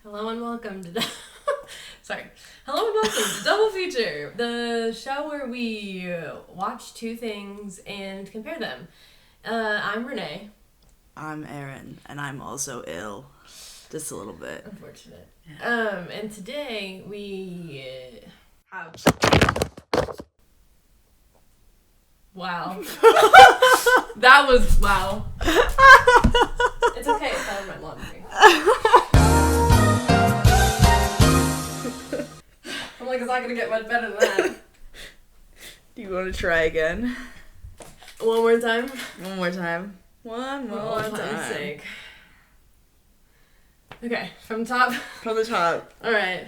Hello and welcome to Hello and welcome to Double Feature, the show where we watch two things and compare them. I'm Renee. I'm Erin, and I'm also ill. Just a little bit. Unfortunate. And today we have... Wow. That was... Wow. It's okay, it's out of my laundry. I'm like, it's not gonna get much better than that. Do you want to try again? One more time? One more time. One more time. For fuck's sake. Okay, from top. From the top. Alright.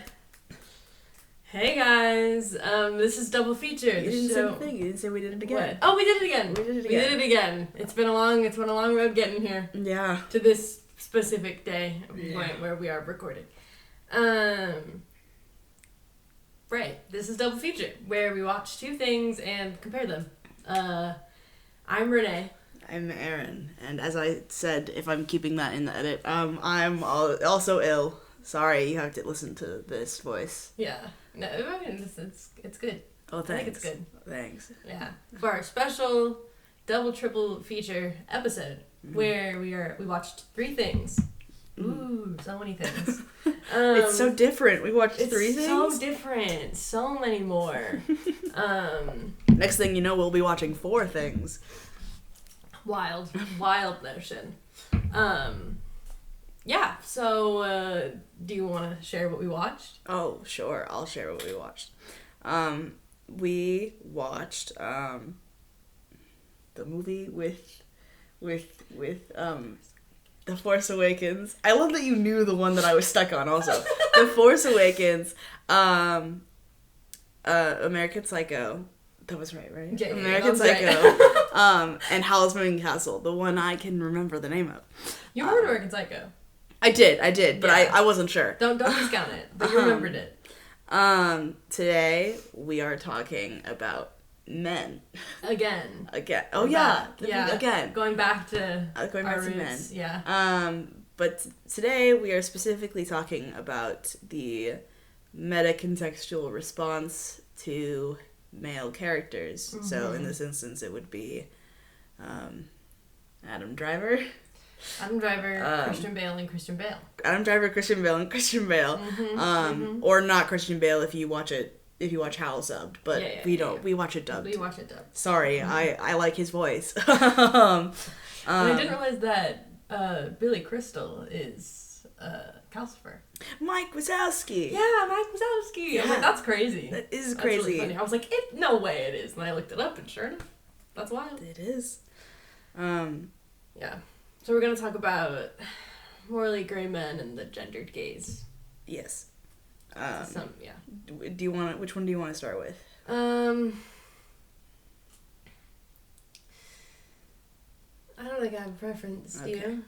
Hey guys, this is Double Feature. You didn't say the thing. You didn't say we did it again. What? Oh, we did it again. We did it again. It's been a long road getting here. Yeah. To this specific day point where we are recording. Right. This is Double Feature, where we watch two things and compare them. I'm Renee. I'm Erin, and as I said, if I'm keeping that in the edit, I'm also ill. Sorry, you have to listen to this voice. Yeah. No, I mean, it's good. Oh, thanks. I think it's good. Thanks. Yeah. For our special triple feature episode, where we watched three things. Ooh, so many things. It's so different. We watched three things. So different. So many more. Next thing you know, we'll be watching four things. Wild notion. Yeah. So, do you want to share what we watched? Oh, sure. I'll share what we watched. We watched the movie with The Force Awakens. I love that you knew the one that I was stuck on also. The Force Awakens, American Psycho. That was right? Yeah, American Psycho. Right. And Howl's Moving Castle, the one I can remember the name of. You remember American Psycho? I did, but yeah. I wasn't sure. Don't discount it, but you remembered it. Today we are talking about men. Again. Oh yeah. Again. Going back to our roots. Men. Yeah. But today we are specifically talking about the meta-contextual response to male characters. Mm-hmm. So in this instance it would be Adam Driver, Christian Bale, and Christian Bale. Adam Driver, Christian Bale, and Christian Bale. Or not Christian Bale if you watch Howl subbed, but we watch it dubbed. We watch it dubbed. Sorry, I like his voice. And I didn't realize that Billy Crystal is Calcifer. Mike Wazowski. Yeah, Mike Wazowski. Yeah. I was like, that's crazy. That is That's crazy. really funny. I was like, no way it is. And I looked it up, and sure enough, that's wild. It is. Yeah. So we're gonna talk about morally gray men and the gendered gaze. Yes. Do you want? Which one do you want to start with? I don't think I have a preference. Do you?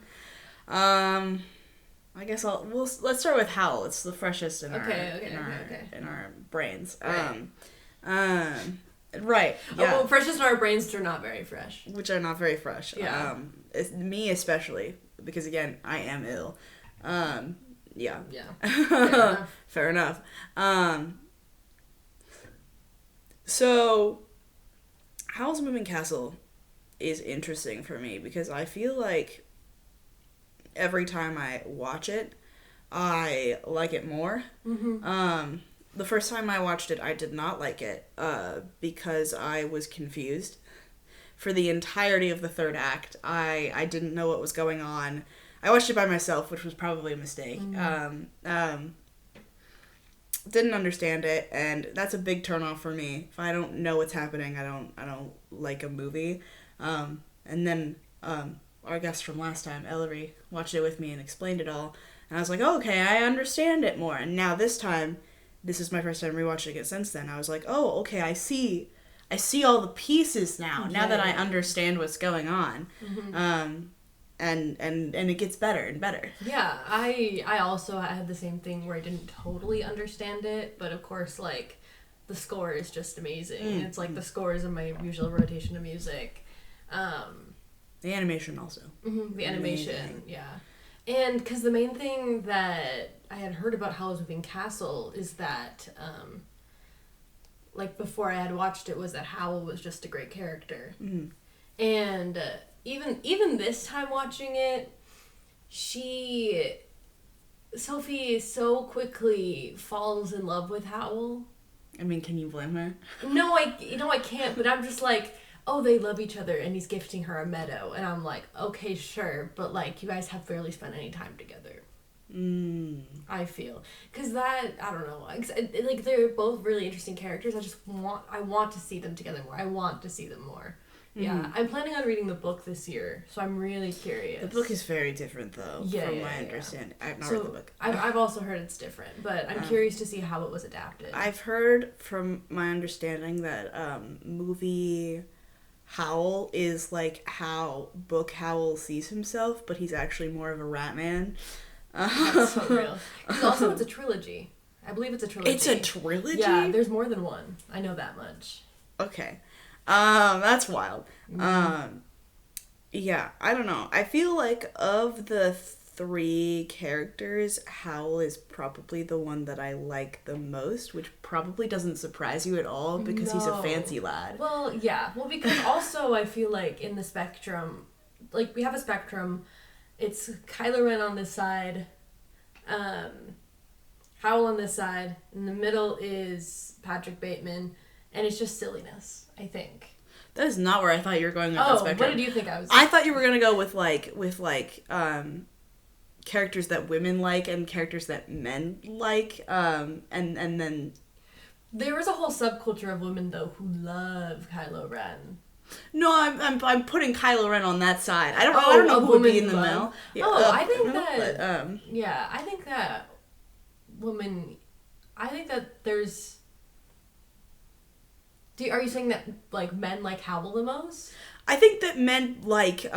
I guess let's start with Howl. It's the freshest in our brains. Right. Right. Yeah. Well, freshest in our brains, which are not very fresh. Which are not very fresh. Yeah. It's me especially, because again, I am ill. Yeah. Yeah. Fair enough. So, Howl's Moving Castle is interesting for me because I feel like every time I watch it, I like it more. Mm-hmm. The first time I watched it, I did not like it because I was confused. For the entirety of the third act, I didn't know what was going on. I watched it by myself, which was probably a mistake. Didn't understand it, and that's a big turnoff for me. If I don't know what's happening, I don't like a movie. And then our guest from last time, Ellery, watched it with me and explained it all, and I was like, oh, okay, I understand it more. And now this time, this is my first time rewatching it since then. I was like, oh, okay, I see all the pieces now. Yeah. Now that I understand what's going on. Mm-hmm. And it gets better and better. Yeah, I also had the same thing where I didn't totally understand it, but of course, like, the score is just amazing. It's like the score is in my usual rotation of music. The animation also. Mm-hmm, the animation, yeah. And because the main thing that I had heard about Howl's Moving Castle is that, like, before I had watched it, was that Howl was just a great character. Mm-hmm. And even this time watching it, Sophie so quickly falls in love with Howl. I mean, can you blame her? No, I can't, but I'm just like, oh, they love each other, and he's gifting her a meadow, and I'm like, okay, sure, but, like, you guys have barely spent any time together. I feel. Because I don't know, like, they're both really interesting characters. I want to see them together more. I want to see them more. Yeah, I'm planning on reading the book this year, so I'm really curious. The book is very different, though, from my understanding. I've not read the book. I've also heard it's different, but I'm curious to see how it was adapted. I've heard, from my understanding, that movie Howl is like how book Howl sees himself, but he's actually more of a rat man. That's so real. Because also it's a trilogy. I believe it's a trilogy. It's a trilogy? Yeah, there's more than one. I know that much. Okay. That's wild. Yeah, I don't know. I feel like of the 3 characters, Howl is probably the one that I like the most, which probably doesn't surprise you at all because he's a fancy lad. Well, yeah. Well, because also I feel like in the spectrum, like we have a spectrum, it's Kylo Ren on this side, Howl on this side, in the middle is Patrick Bateman, and it's just silliness, I think. That is not where I thought you were going with that spectrum. What did you think I was? I thought you were gonna go with characters that women like and characters that men like, and then there is a whole subculture of women though who love Kylo Ren. No, I'm putting Kylo Ren on that side. I don't know who would be in the middle. Yeah, I think that. Yeah, I think that women. I think that there's. Are you saying that like men like Howl the most? I think that men like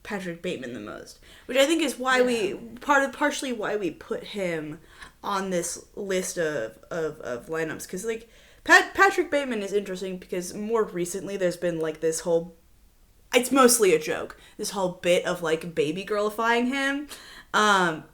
Patrick Bateman the most, which I think is why partially why we put him on this list of lineups, because like Patrick Bateman is interesting because more recently there's been like this whole, it's mostly a joke, this whole bit of like baby girlifying him,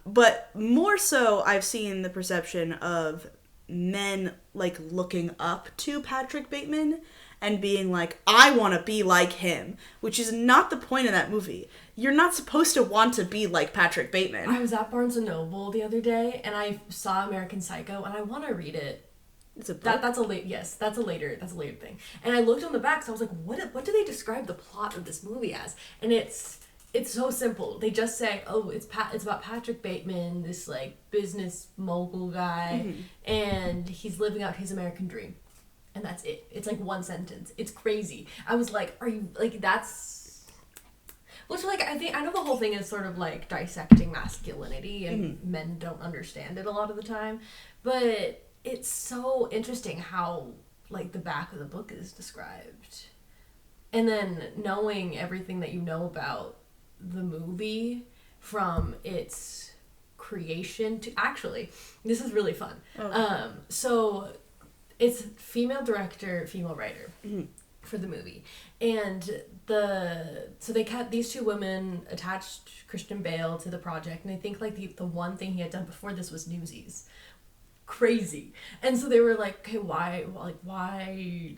but more so I've seen the perception of men like looking up to Patrick Bateman and being like, I want to be like him, which is not the point of that movie. You're not supposed to want to be like Patrick Bateman. I was at Barnes & Noble the other day and I saw American Psycho and I want to read it. It's a book? That's a later thing. And I looked on the back, so I was like, what do they describe the plot of this movie as? And it's so simple. They just say, oh, it's about Patrick Bateman, this like business mogul guy, and he's living out his American dream. And that's it. It's like one sentence. It's crazy. I was like, are you like that's which like I know the whole thing is sort of like dissecting masculinity and men don't understand it a lot of the time. But it's so interesting how like the back of the book is described. And then knowing everything that you know about the movie from its creation to actually this is really fun. So it's female director, female writer for the movie, and so they cut these 2 women attached Christian Bale to the project, and I think like the one thing he had done before this was Newsies. Crazy. And so they were like, okay, why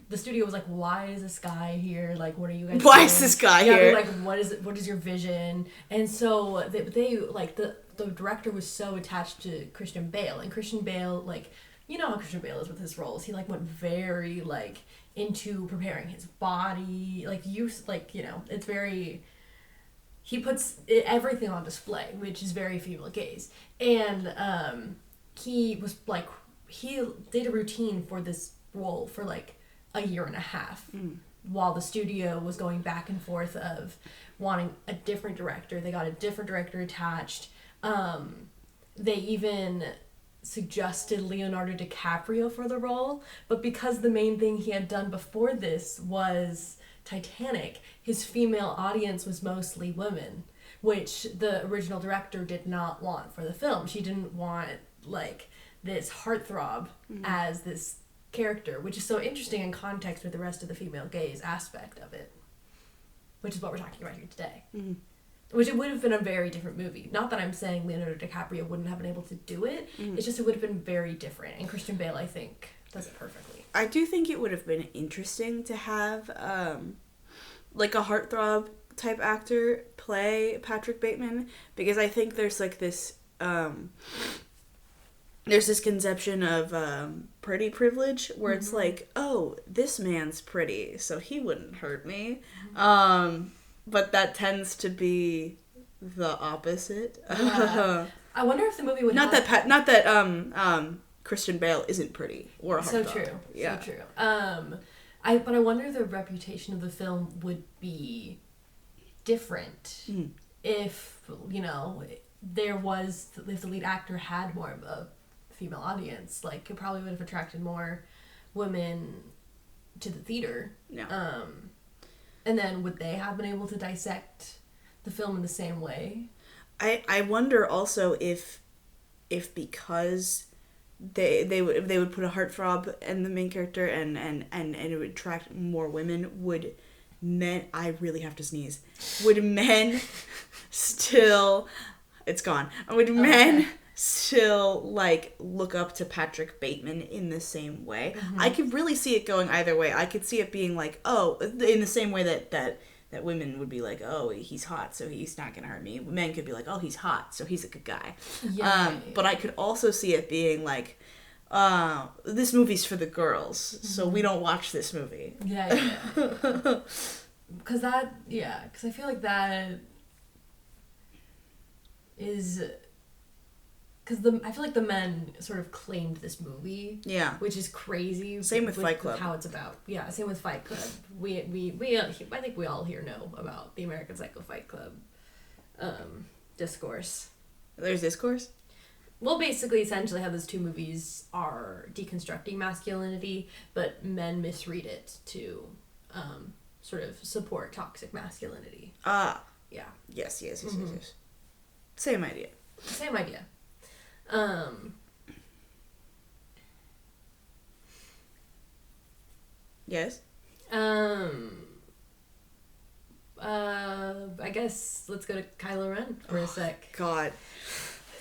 the studio was like, why is this guy here, like what are you guys why doing? Is this guy here, like what is your vision? And so they like the director was so attached to Christian Bale, and Christian Bale, like you know how Christian Bale is with his roles, he like went very like into preparing his body, like it's very, he puts everything on display, which is very female gaze. And he was like, he did a routine for this role for like a year and a half while the studio was going back and forth of wanting a different director. They got a different director attached. They even suggested Leonardo DiCaprio for the role, but because the main thing he had done before this was Titanic, his female audience was mostly women, which the original director did not want for the film. She didn't want like this heartthrob as this character, which is so interesting in context with the rest of the female gaze aspect of it, which is what we're talking about here today. Which it would have been a very different movie. Not that I'm saying Leonardo DiCaprio wouldn't have been able to do it. It's just it would have been very different. And Christian Bale, I think, does it perfectly. I do think it would have been interesting to have, like, a heartthrob type actor play Patrick Bateman. Because I think there's, like, this, there's this conception of pretty privilege where it's like, oh, this man's pretty, so he wouldn't hurt me. But that tends to be the opposite. Yeah. I wonder if the movie would not that Christian Bale isn't pretty or a heartthrob. So true. Yeah. So true. But I wonder if the reputation of the film would be different if, you know, if the lead actor had more of a female audience. Like, it probably would have attracted more women to the theater. Yeah. And then would they have been able to dissect the film in the same way? I wonder also if because they would put a heartthrob in the main character and it would attract more women, would men, I really have to sneeze, would men still, it's gone, would men still, like, look up to Patrick Bateman in the same way? I could really see it going either way. I could see it being like, oh, in the same way that women would be like, oh, he's hot, so he's not gonna hurt me. Men could be like, oh, he's hot, so he's a good guy. Yeah. But I could also see it being like, this movie's for the girls, so we don't watch this movie. Yeah. Because I feel like that is... Because I feel like the men sort of claimed this movie. Yeah. Which is crazy. Same with Fight Club. How it's about. Yeah, same with Fight Club. I think we all here know about the American Psycho Fight Club discourse. There's discourse? Well, basically, essentially how those two movies are deconstructing masculinity, but men misread it to sort of support toxic masculinity. Yeah. Yes. Same idea. Same idea. Yes. I guess let's go to Kylo Ren for a sec. God.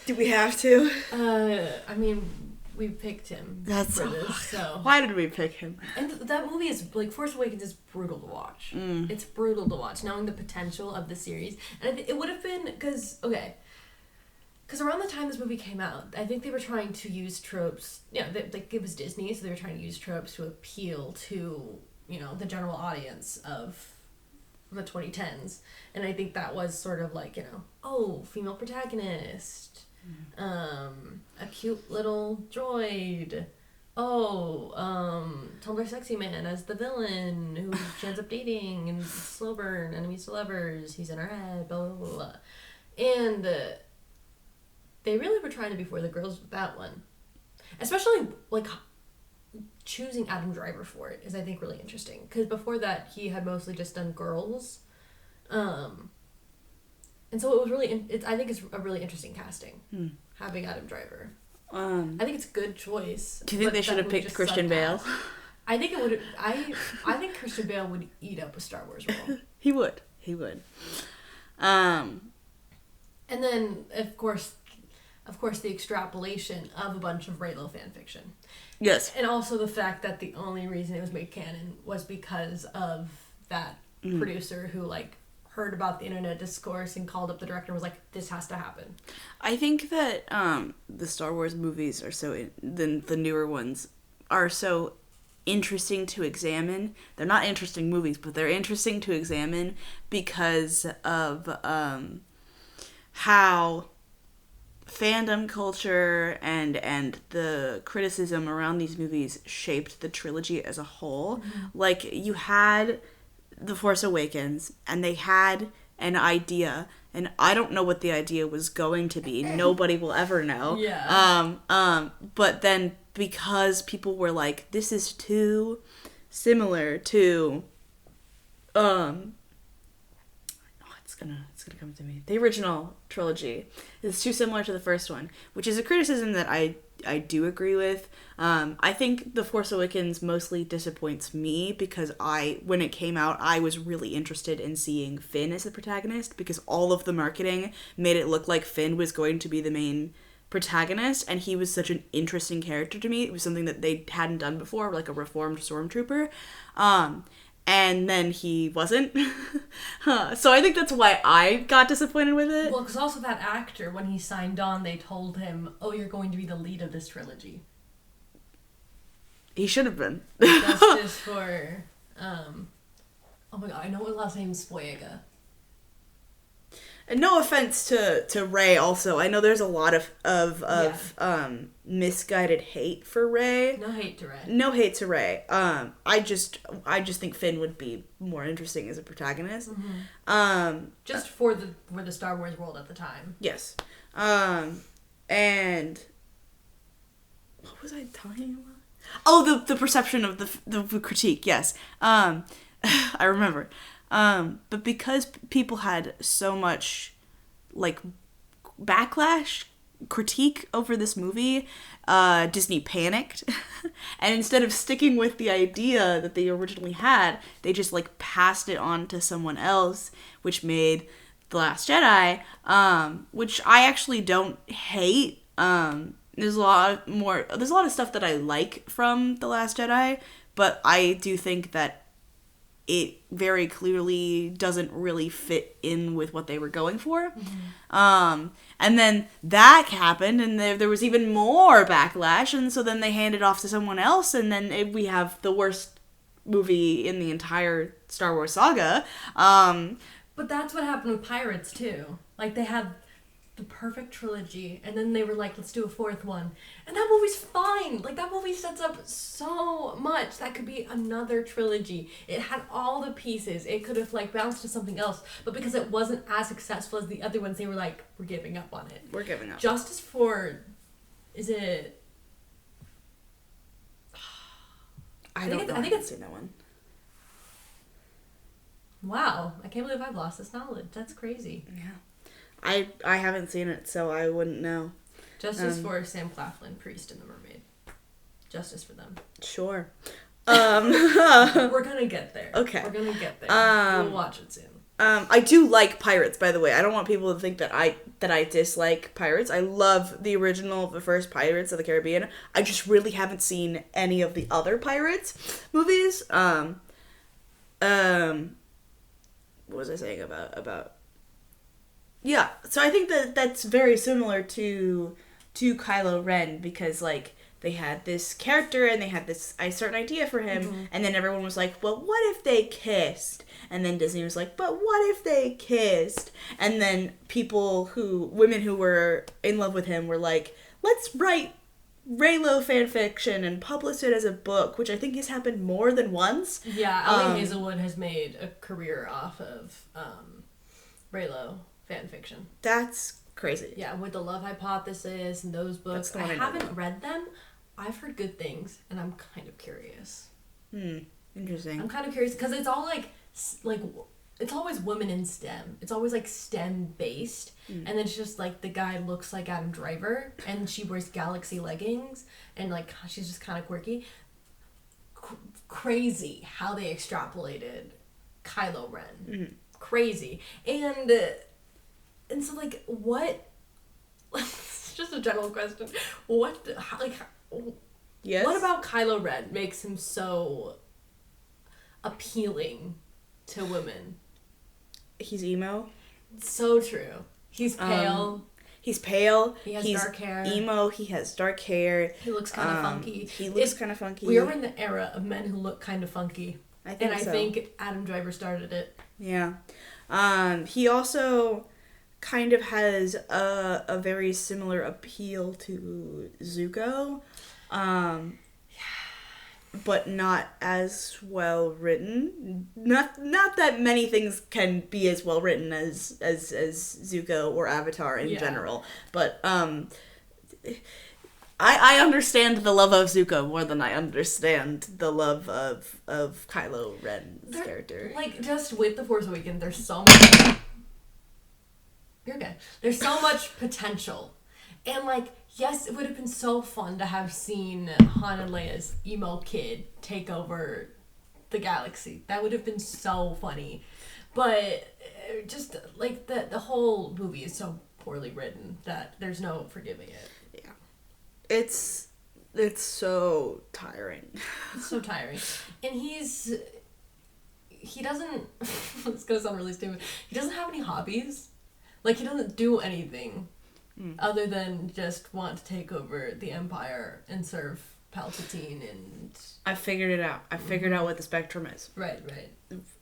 Do we have to? I mean, we picked him for this, so... Why did we pick him? And that movie is, like, Force Awakens is brutal to watch. It's brutal to watch, knowing the potential of the series. And it would have been, because around the time this movie came out, I think they were trying to use tropes. It was Disney, so they were trying to use tropes to appeal to, the general audience of the 2010s. And I think that was sort of like, female protagonist, a cute little droid, Tumblr sexy man as the villain who she ends up dating, and slow burn, enemies to lovers, he's in her head, blah, blah, blah, blah. And... they really were trying to be for the girls with that one. Especially, like, choosing Adam Driver for it is, I think, really interesting. Because before that, he had mostly just done girls. And so it was really... I think it's a really interesting casting, having Adam Driver. I think it's a good choice. Do you think they should have picked Christian Bale? I think it would... I think Christian Bale would eat up a Star Wars role. He would. And then, of course, the extrapolation of a bunch of Reylo fanfiction. Yes. And also the fact that the only reason it was made canon was because of that producer who, like, heard about the internet discourse and called up the director and was like, this has to happen. I think that the Star Wars movies are the newer ones are so interesting to examine. They're not interesting movies, but they're interesting to examine because of how fandom culture and the criticism around these movies shaped the trilogy as a whole. Like, you had The Force Awakens, and they had an idea, and I don't know what the idea was going to be. Nobody will ever know. Yeah. But then because people were like, this is too similar to it's gonna come to me. The original trilogy is too similar to the first one, which is a criticism that I I do agree with. I think The Force Awakens mostly disappoints me because when it came out, I was really interested in seeing Finn as the protagonist because all of the marketing made it look like Finn was going to be the main protagonist, and he was such an interesting character to me. It was something that they hadn't done before, like a reformed stormtrooper. And then he wasn't. So I think that's why I got disappointed with it. Well, because also that actor, when he signed on, they told him, "Oh, you're going to be the lead of this trilogy." He should have been. Justice for, oh my god, I know what last name is Boyega. And no offense to Rey also. I know there's a lot of misguided hate for Rey. No hate to Rey. No hate to Rey. I just think Finn would be more interesting as a protagonist. Mm-hmm. Just for the Star Wars world at the time. Yes. And what was I talking about? Oh, the perception of the critique. Yes. I remember. But because people had so much, like, backlash, critique over this movie, Disney panicked. And instead of sticking with the idea that they originally had, they just, like, passed it on to someone else, which made The Last Jedi, which I actually don't hate. There's a lot of stuff that I like from The Last Jedi, but I do think that it very clearly doesn't really fit in with what they were going for. Mm-hmm. And then that happened, and there was even more backlash, and so then they handed off to someone else, and then we have the worst movie in the entire Star Wars saga. But that's what happened with Pirates, too. Like, they had the perfect trilogy, and then they were like, let's do a fourth one. And that movie's fine. Like, that movie sets up so much. That could be another trilogy. It had all the pieces. It could have, like, bounced to something else. But because it wasn't as successful as the other ones, they were like, we're giving up on it. We're giving up. Justice for... Is it... I think it's seen that one. Wow. I can't believe I've lost this knowledge. That's crazy. Yeah. I haven't seen it, so I wouldn't know. Justice for Sam Claflin, Priest, and the Mermaid. Justice for them. Sure. We're gonna get there. Okay. We're gonna get there. We'll watch it soon. I do like Pirates, by the way. I don't want people to think that I dislike Pirates. I love the original, the first Pirates of the Caribbean. I just really haven't seen any of the other Pirates movies. What was I saying about... Yeah, so I think that's very similar to Kylo Ren, because, like, they had this character and they had a certain idea for him, mm-hmm. and then everyone was like, well, what if they kissed? And then Disney was like, but what if they kissed? And then women who were in love with him were like, let's write Reylo fanfiction and publish it as a book, which I think has happened more than once. Yeah, Ellie Hazelwood has made a career off of Reylo fanfiction. That's crazy. Yeah, with the Love Hypothesis and those books. I haven't read them. I've heard good things, and I'm kind of curious. Interesting. I'm kind of curious, because it's all like, it's always women in STEM. It's always, like, STEM-based, and then it's just, like, the guy looks like Adam Driver, and she wears galaxy leggings, and, like, she's just kind of quirky. Crazy how they extrapolated Kylo Ren. Mm-hmm. Crazy. And so, like, what... It's just a general question. Yes? What about Kylo Ren makes him so appealing to women? He's emo. So true. He's pale. He's pale. He's dark hair. Emo. He has dark hair. He looks kind of funky. He looks kind of funky. We are in the era of men who look kind of funky. I think Adam Driver started it. Yeah. He also kind of has a very similar appeal to Zuko. But not as well written. Not that many things can be as well written as Zuko or Avatar in general. But I understand the love of Zuko more than I understand the love of Kylo Ren's character. Like, just with The Force Awakens, there's so much... You're okay. There's so much potential. And, like, Yes, it would have been so fun to have seen Han and Leia's emo kid take over the galaxy. That would have been so funny. But just like the whole movie is so poorly written that there's no forgiving it. Yeah. It's so tiring. It's so tiring. And he doesn't, it's gonna sound really stupid, he doesn't have any hobbies. Like, he doesn't do anything other than just want to take over the Empire and serve Palpatine and... I figured it out. I figured out what the spectrum is. Right.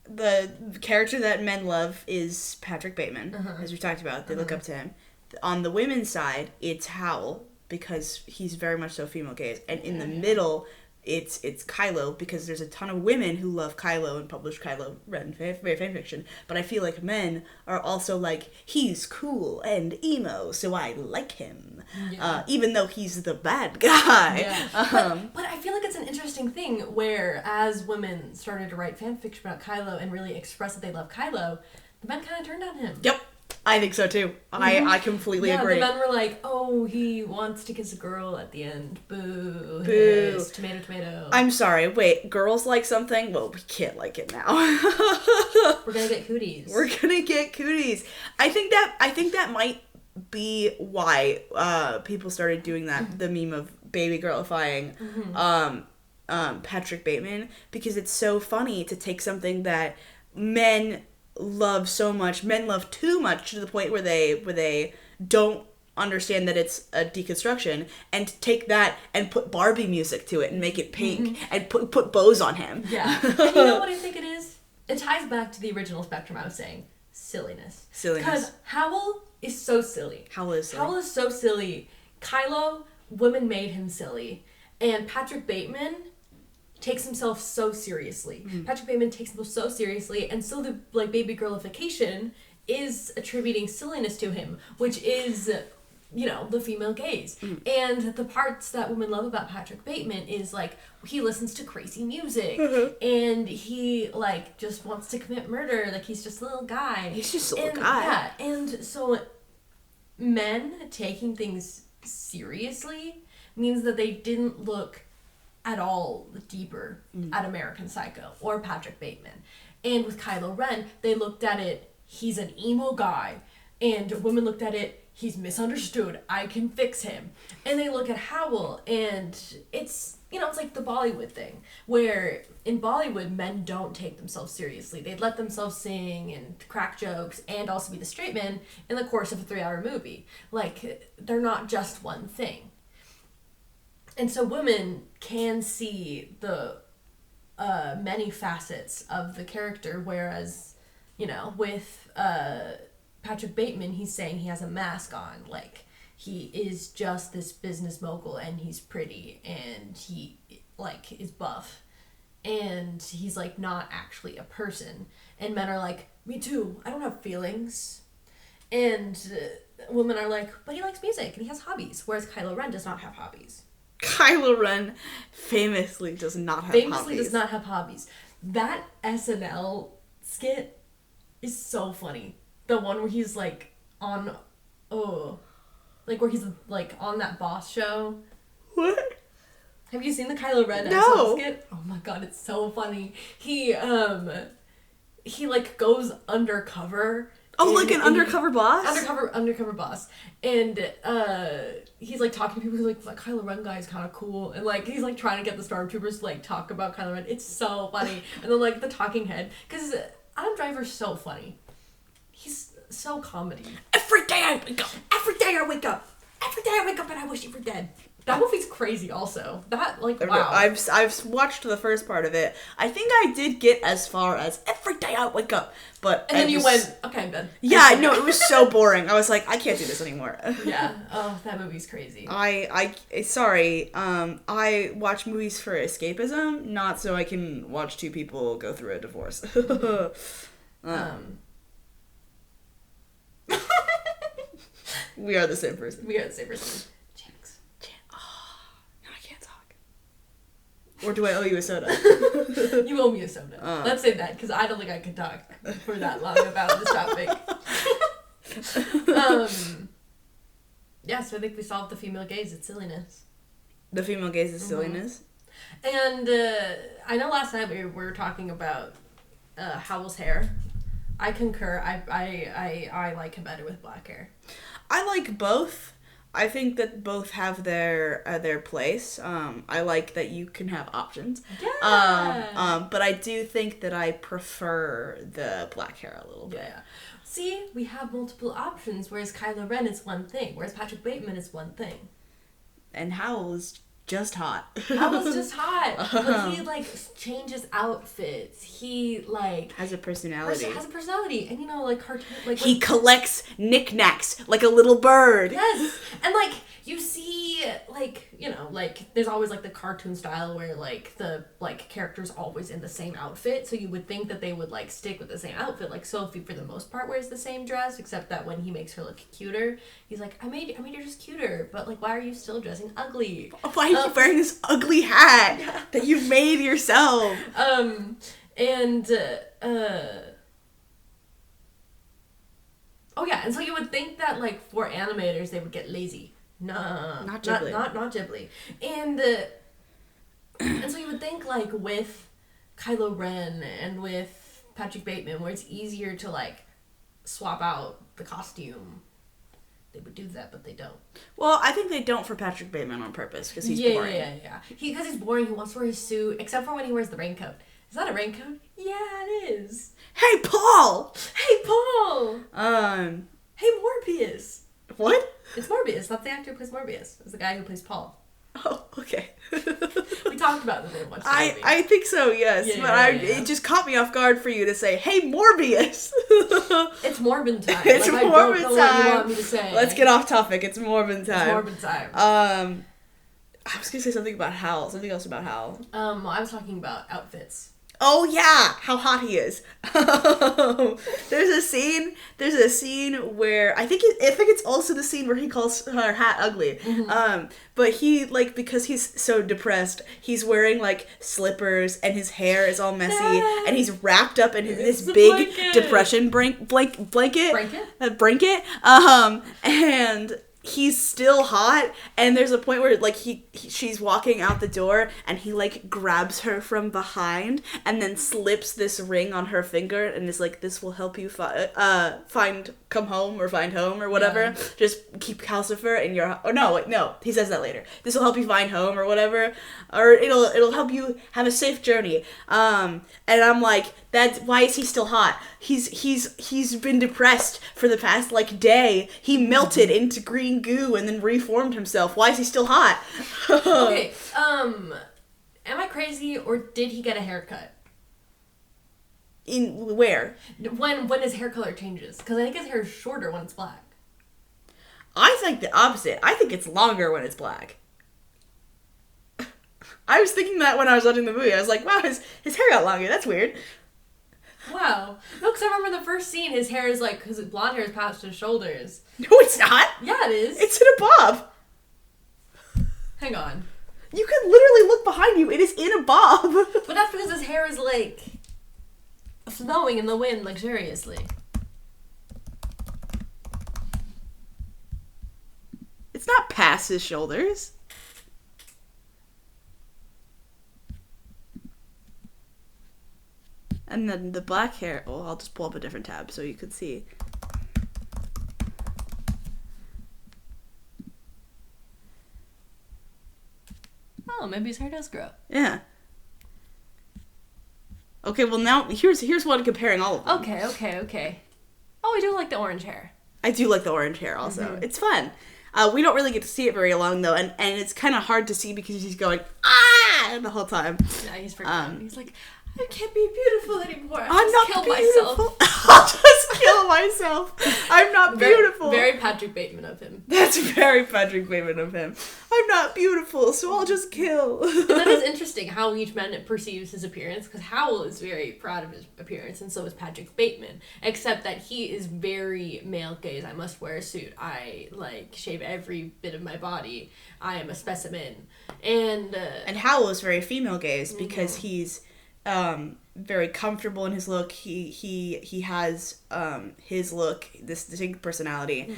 The character that men love is Patrick Bateman, as we talked about. They look up to him. On the women's side, it's Howl, because he's very much so female gaze. And in the middle, it's Kylo, because there's a ton of women who love Kylo and publish Kylo read fan fiction. But I feel like men are also like, he's cool and emo, so I like him. Yeah. Even though he's the bad guy. Yeah. But I feel like it's an interesting thing where as women started to write fan fiction about Kylo and really express that they love Kylo, the men kind of turned on him. Yep. I think so too. I completely agree. The men were like, oh, he wants to kiss a girl at the end. Boo. Boo. Hiss, tomato. I'm sorry. Wait, girls like something? Well, we can't like it now. We're gonna get cooties. I think that might be why people started doing that, the meme of baby girlifying Patrick Bateman, because it's so funny to take something that men love so much, men love too much to the point where they don't understand that it's a deconstruction, and take that and put Barbie music to it and make it pink and put bows on him. Yeah. And you know what I think it is? It ties back to the original spectrum I was saying. Silliness. Because Howl is so silly. Howl is so silly. Kylo, women made him silly. And Patrick Bateman takes himself so seriously. Patrick Bateman takes himself so seriously, and so the baby girlification is attributing silliness to him, which is, the female gaze. And the parts that women love about Patrick Bateman is he listens to crazy music, and he just wants to commit murder. He's just a little guy. He's just a little guy. Yeah, and so men taking things seriously means that they didn't look at all deeper at American Psycho or Patrick Bateman. And with Kylo Ren, they looked at it, he's an emo guy. And women looked at it, he's misunderstood, I can fix him. And they look at Howl, and it's, it's like the Bollywood thing, where in Bollywood, men don't take themselves seriously. They'd let themselves sing and crack jokes and also be the straight man in the course of a 3-hour movie. They're not just one thing. And so women can see the many facets of the character, whereas, with Patrick Bateman, he's saying he has a mask on. He is just this business mogul, and he's pretty, and he, is buff. And he's, not actually a person. And men are like, me too, I don't have feelings. And women are like, but he likes music, and he has hobbies, whereas Kylo Ren does not have hobbies. Kylo Ren famously does not have hobbies. That SNL skit is so funny. The one where he's where he's on that boss show. What? Have you seen the Kylo Ren SNL skit? Oh my god, it's so funny. He goes undercover. Oh, an undercover boss? Undercover boss. And he's talking to people who's that Kylo Ren guy is kind of cool. And he's trying to get the stormtroopers to talk about Kylo Ren. It's so funny. And then the talking head. Because Adam Driver's so funny. He's so comedy. Every day I wake up and I wish you were dead. That movie's crazy also. Wow. I've watched the first part of it. I think I did get as far as every day I wake up. But and then you went, okay, I'm done. Yeah, no, it was so boring. I was like, I can't do this anymore. Yeah. Oh, that movie's crazy. Sorry. I watch movies for escapism, not so I can watch two people go through a divorce. We are the same person. Or do I owe you a soda? You owe me a soda. Let's say that, because I don't think I could talk for that long about this topic. so I think we solved the female gaze. It's silliness. The female gaze is silliness? And I know last night we were talking about Howl's hair. I concur. I like him better with black hair. I like both. I think that both have their place. I like that you can have options. Yeah. But I do think that I prefer the black hair a little bit. Yeah. See, we have multiple options, whereas Kylo Ren is one thing, whereas Patrick Bateman is one thing. And Howl is just hot. Howl's just hot. But he, like, changes outfits. He, like... has a personality. Has a personality. And, you know, like, cartoon... Like, he collects knickknacks like a little bird. Yes. And, like, you see, like, you know, like, there's always, like, the cartoon style where, like, the, like, character's always in the same outfit. So you would think that they would, like, stick with the same outfit. Like, Sophie, for the most part, wears the same dress, except that when he makes her look cuter, he's like, I made her just cuter, but, like, why are you still dressing ugly? Why are you wearing this ugly hat that you made yourself? Oh yeah, and so you would think that, like, for animators, they would get lazy. No, not Ghibli. Not Ghibli. And so you would think, like, with Kylo Ren and with Patrick Bateman, where it's easier to, like, swap out the costume, they would do that, but they don't. Well, I think they don't for Patrick Bateman on purpose, because he's boring. Yeah. Because he's boring, he wants to wear his suit, except for when he wears the raincoat. Is that a raincoat? Yeah, it is. Hey, Paul! Hey, Paul! Hey, Morbius! What? It's Morbius. That's the actor who plays Morbius. It's the guy who plays Paul. Oh, okay. We talked about this when we watched the movie. I think so, yes. It just caught me off guard for you to say, hey, Morbius! It's Morbin time. It's like, Morbin I don't know time. what you want me to say. Let's get off topic. It's Morbin time. It's Morbin time. I was gonna say something about Howl. Something else about Howl. Well, I was talking about outfits. Oh yeah, how hot he is. There's a scene where I think it's also the scene where he calls her hat ugly. Mm-hmm. But he, like, because he's so depressed, he's wearing, like, slippers and his hair is all messy and he's wrapped up in this big depression blanket. And he's still hot, and there's a point where, like, she's walking out the door, and he, like, grabs her from behind, and then slips this ring on her finger, and is like, this will help you come home, or whatever. Yeah. Just keep Calcifer in your... Oh, no, he says that later. This will help you find home, or whatever. Or it'll help you have a safe journey. And I'm like, why is he still hot? He's been depressed for the past, like, day. He melted into green goo and then reformed himself. Why is he still hot? Okay, am I crazy, or did he get a haircut? In where? When his hair color changes. Because I think his hair is shorter when it's black. I think the opposite. I think it's longer when it's black. I was thinking that when I was watching the movie. I was like, wow, his hair got longer. That's weird. Wow. No, because I remember the first scene, his hair is, like, because his blonde hair is past his shoulders. No, it's not. Yeah, it is. It's in a bob. Hang on. You can literally look behind you. It is in a bob. But that's because his hair is, like, flowing in the wind luxuriously. It's not past his shoulders. And then the black hair... Well, I'll just pull up a different tab so you can see. Oh, maybe his hair does grow. Yeah. Okay, well now, here's one comparing all of them. Okay. Oh, I do like the orange hair. I do like the orange hair also. Mm-hmm. It's fun. We don't really get to see it very long, though, and it's kind of hard to see because he's going, ah, the whole time. Yeah, he's freaking out. He's like... I can't be beautiful anymore. I'm not kill beautiful. myself. I'll just kill myself. I'm not beautiful. Very Patrick Bateman of him. That's very Patrick Bateman of him. I'm not beautiful, so I'll just kill. And that is interesting how each man perceives his appearance, because Howl is very proud of his appearance, and so is Patrick Bateman. Except that he is very male gaze. I must wear a suit. I, like, shave every bit of my body. I am a specimen. And Howl is very female gaze because he's very comfortable in his look. He has his look, this distinct personality,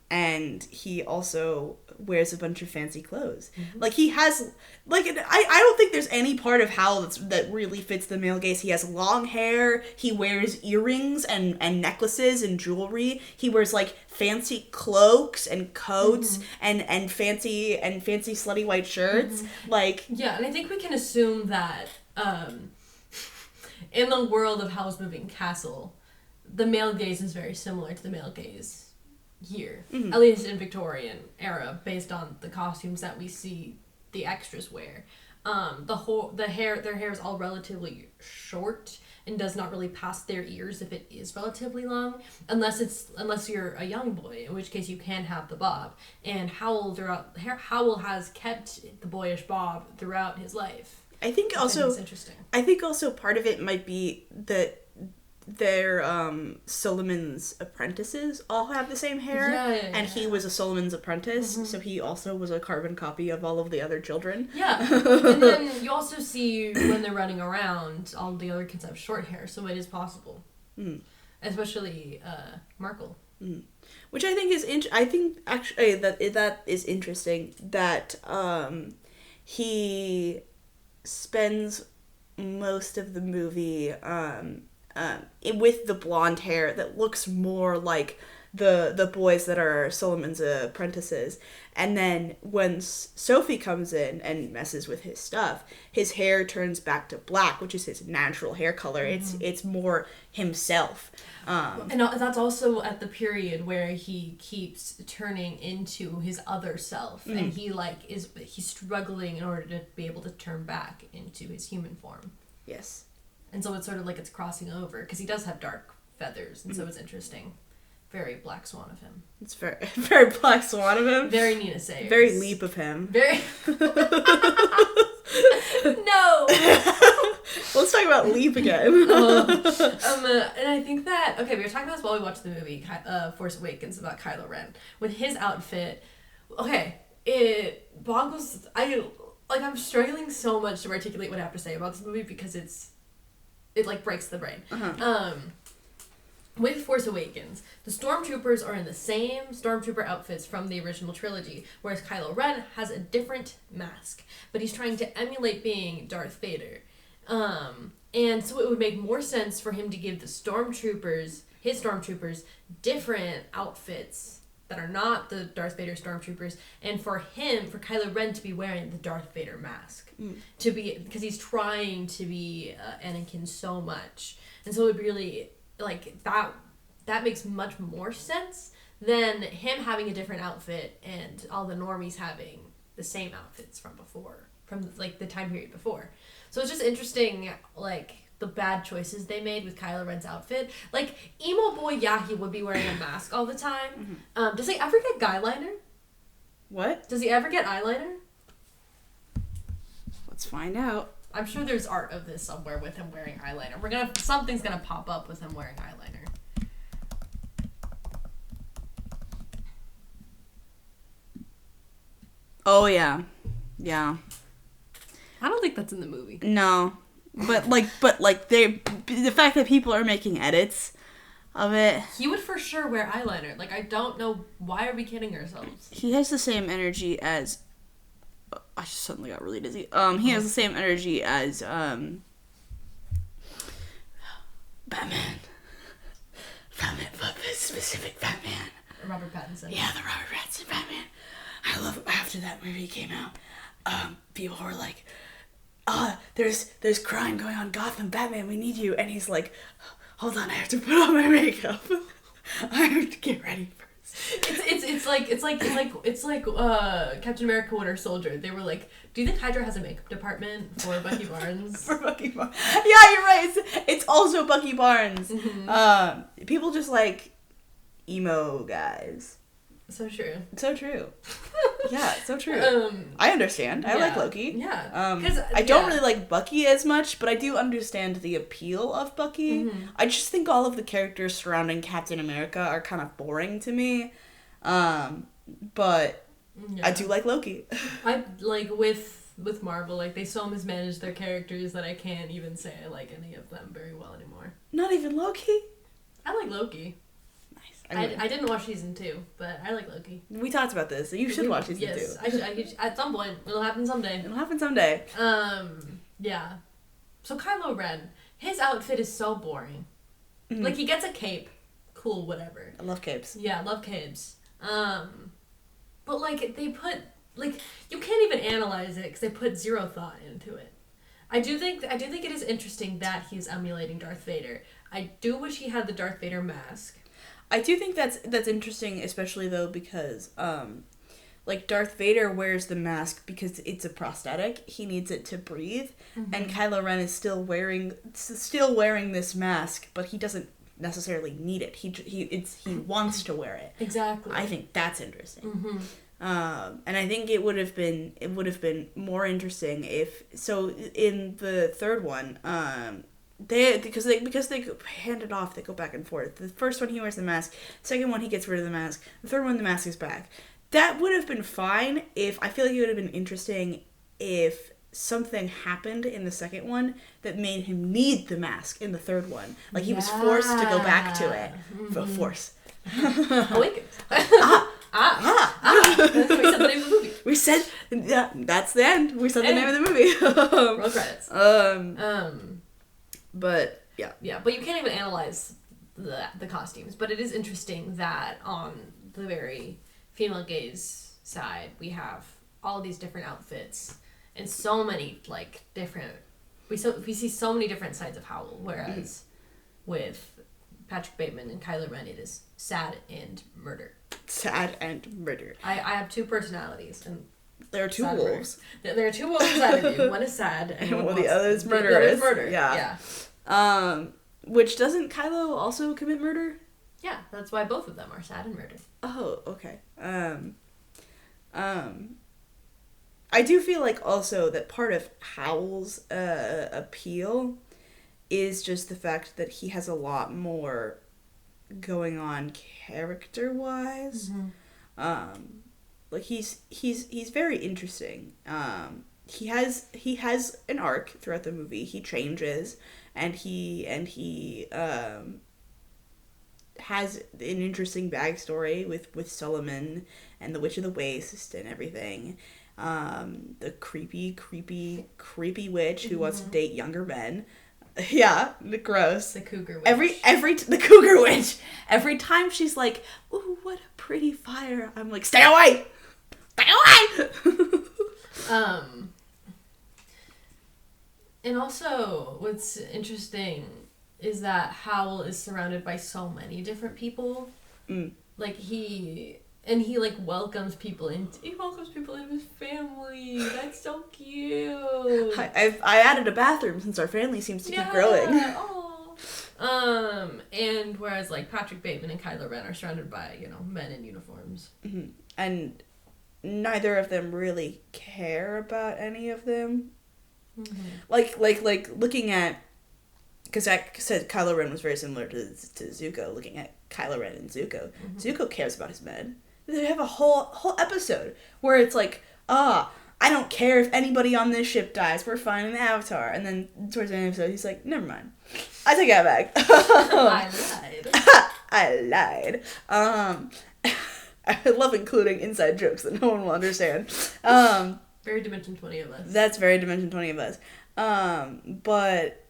and he also wears a bunch of fancy clothes. Like he has, like I don't think there's any part of Howl that really fits the male gaze. He has long hair. He wears earrings and necklaces and jewelry. He wears like fancy cloaks and coats and fancy slutty white shirts. Like yeah, and I think we can assume that. In the world of Howl's Moving Castle, the male gaze is very similar to the male gaze here, at least in Victorian era, based on the costumes that we see the extras wear. Their hair is all relatively short and does not really pass their ears if it is relatively long, unless you're a young boy, in which case you can have the bob. And Howl has kept the boyish bob throughout his life. I think also interesting. I think also part of it might be that their Solomon's apprentices all have the same hair, and he was a Solomon's apprentice, so he also was a carbon copy of all of the other children. Yeah, and then you also see when they're running around, all the other kids have short hair, so it is possible, especially Markle. Which I think is I think actually that is interesting that he spends most of the movie with the blonde hair that looks more like the boys that are Solomon's apprentices, and then when Sophie comes in and messes with his stuff, his hair turns back to black, which is his natural hair color. It's more himself. And that's also at the period where he keeps turning into his other self, and he's struggling in order to be able to turn back into his human form. Yes. And so it's sort of like it's crossing over, because he does have dark feathers, and so it's interesting. Very Black Swan of him. It's very, very Black Swan of him. Very Nina Sayers. Very Leap of him. Very... No! Let's talk about Leap again. And I think that... Okay, we were talking about this while we watched the movie, Force Awakens, about Kylo Ren. With his outfit... Okay, it boggles... I'm struggling so much to articulate what I have to say about this movie, because it like breaks the brain. With Force Awakens, the Stormtroopers are in the same Stormtrooper outfits from the original trilogy, whereas Kylo Ren has a different mask, but he's trying to emulate being Darth Vader. And so it would make more sense for him to give his Stormtroopers, different outfits that are not the Darth Vader Stormtroopers, and for Kylo Ren to be wearing the Darth Vader mask. Because he's trying to be Anakin so much. And so it would really... like that makes much more sense than him having a different outfit and all the normies having the same outfits from the time period before. So it's just interesting, like the bad choices they made with Kylo Ren's outfit. Like emo boy, yeah, he would be wearing a mask all the time. Does he ever get guy liner? What? Does he ever get eyeliner? Let's find out. I'm sure there's art of this somewhere with him wearing eyeliner. Something's gonna pop up with him wearing eyeliner. Oh yeah. Yeah. I don't think that's in the movie. No. But the fact that people are making edits of it. He would for sure wear eyeliner. Like, I don't know, why are we kidding ourselves? He has the same energy as... I just suddenly got really dizzy. He has the same energy as, Batman. Batman, but this specific Batman. Robert Pattinson. Yeah, the Robert Pattinson Batman. I love after that movie came out, people were like, there's crime going on Gotham, Batman, we need you. And he's like, hold on, I have to put on my makeup. I have to get ready first. It's like Captain America Winter Soldier. They were like, do you think Hydra has a makeup department for Bucky Barnes? For Bucky Barnes. Yeah, you're right. It's also Bucky Barnes. Mm-hmm. People just like emo guys. So true. So true. Yeah, so true. I understand. I like Loki. Yeah. I don't really like Bucky as much, but I do understand the appeal of Bucky. Mm-hmm. I just think all of the characters surrounding Captain America are kind of boring to me. But I do like Loki. I like with with Marvel. Like, they so mismanage their characters that I can't even say I like any of them very well anymore. Not even Loki? I like Loki. Nice. I didn't watch season 2, but I like Loki. We talked about this. You should watch season 2. Yes, at some point. It'll happen someday. It'll happen someday. Yeah. So Kylo Ren, his outfit is so boring. Mm-hmm. Like, he gets a cape. Cool, whatever. I love capes. Yeah, I love capes. But, like, they put... Like, you can't even analyze it because they put zero thought into it. I do think it is interesting that he's emulating Darth Vader. I do wish he had the Darth Vader mask. I do think that's interesting, especially though because like Darth Vader wears the mask because it's a prosthetic. He needs it to breathe, and Kylo Ren is still wearing this mask, but he doesn't necessarily need it. He wants to wear it. Exactly. I think that's interesting. And I think it would have been more interesting if in the third one, because they hand it off, they go back and forth. The first one he wears the mask, second one he gets rid of the mask, the third one the mask is back. That would have been fine I feel like it would have been interesting if something happened in the second one that made him need the mask in the third one. Like he was forced to go back to it. Force. Awakens. We said the name of the movie. We said that's the end. We said the name of the movie. Roll credits. But yeah. Yeah, but you can't even analyze the costumes. But it is interesting that on the very female gaze side, we have all these different outfits and so many like different. We see so many different sides of Howl, whereas with Patrick Bateman and Kylo Ren, it is sad and murder. Sad and murder. I have two personalities, and there are two wolves. There are two wolves inside of you. One is sad, and the other is murderous. Murder. Yeah. Which doesn't Kylo also commit murder? Yeah, that's why both of them are sad and murder. Oh, okay. I do feel like also that part of Howl's appeal is just the fact that he has a lot more going on character-wise. Like he's very interesting. He has an arc throughout the movie. He changes, and he has an interesting backstory with Solomon and the Witch of the Waste and everything. The creepy witch who wants to date younger men. Yeah, gross. The cougar witch. The cougar witch. Every time she's like, "Ooh, what a pretty fire," I'm like, "Stay away! Stay away!" And also, what's interesting is that Howl is surrounded by so many different people. Like he like welcomes people into his family. That's so cute. I added a bathroom since our family seems to keep growing. And whereas like Patrick Bateman and Kylo Ren are surrounded by, men in uniforms. And neither of them really care about any of them. Like looking at, because I said Kylo Ren was very similar to Zuko. Looking at Kylo Ren and Zuko, Zuko cares about his men. They have a whole episode where it's like, I don't care if anybody on this ship dies. We're fine in the Avatar. And then towards the end of the episode, he's like, never mind. I take that back. I lied. I love including inside jokes that no one will understand. Very Dimension 20 of us. That's very Dimension 20 of us. But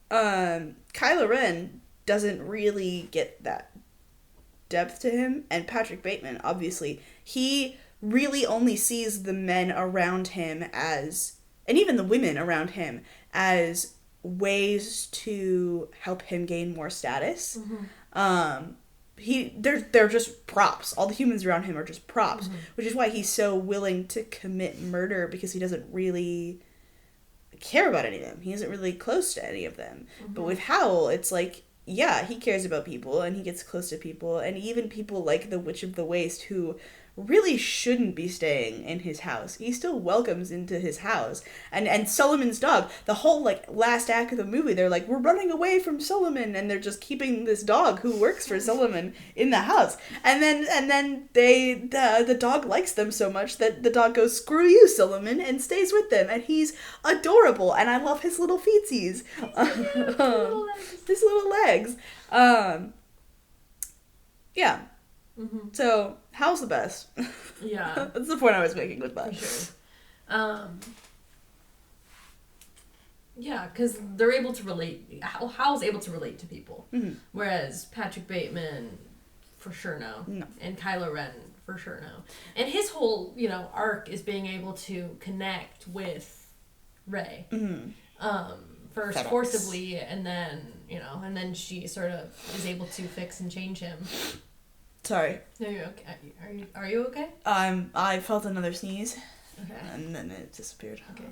Kylo Ren doesn't really get that depth to him, and Patrick Bateman, obviously, he really only sees the men around him as, and even the women around him, as ways to help him gain more status. They're just props. All the humans around him are just props, which is why he's so willing to commit murder, because he doesn't really care about any of them. He isn't really close to any of them. But with Howl, it's like, yeah, he cares about people and he gets close to people, and even people like the Witch of the Waste, who really shouldn't be staying in his house. He still welcomes into his house. And Solomon's dog, the whole, like, last act of the movie, they're like, we're running away from Solomon, and they're just keeping this dog who works for Solomon in the house. And then the dog likes them so much that the dog goes, screw you, Solomon, and stays with them. And he's adorable, and I love his little feetsies. His little legs. Yeah. Mm-hmm. So, Howl's the best. Yeah. That's the point I was making with that. For sure. Yeah, because they're able to relate. Howl's able to relate to people. Mm-hmm. Whereas Patrick Bateman, for sure no. No. And Kylo Ren, for sure no. And his whole, arc is being able to connect with Rey. Mm-hmm. First FedEx. forcibly, and then, and then she sort of is able to fix and change him. Sorry. No, you're okay. Are you okay? I felt another sneeze. Okay. And then it disappeared. Okay.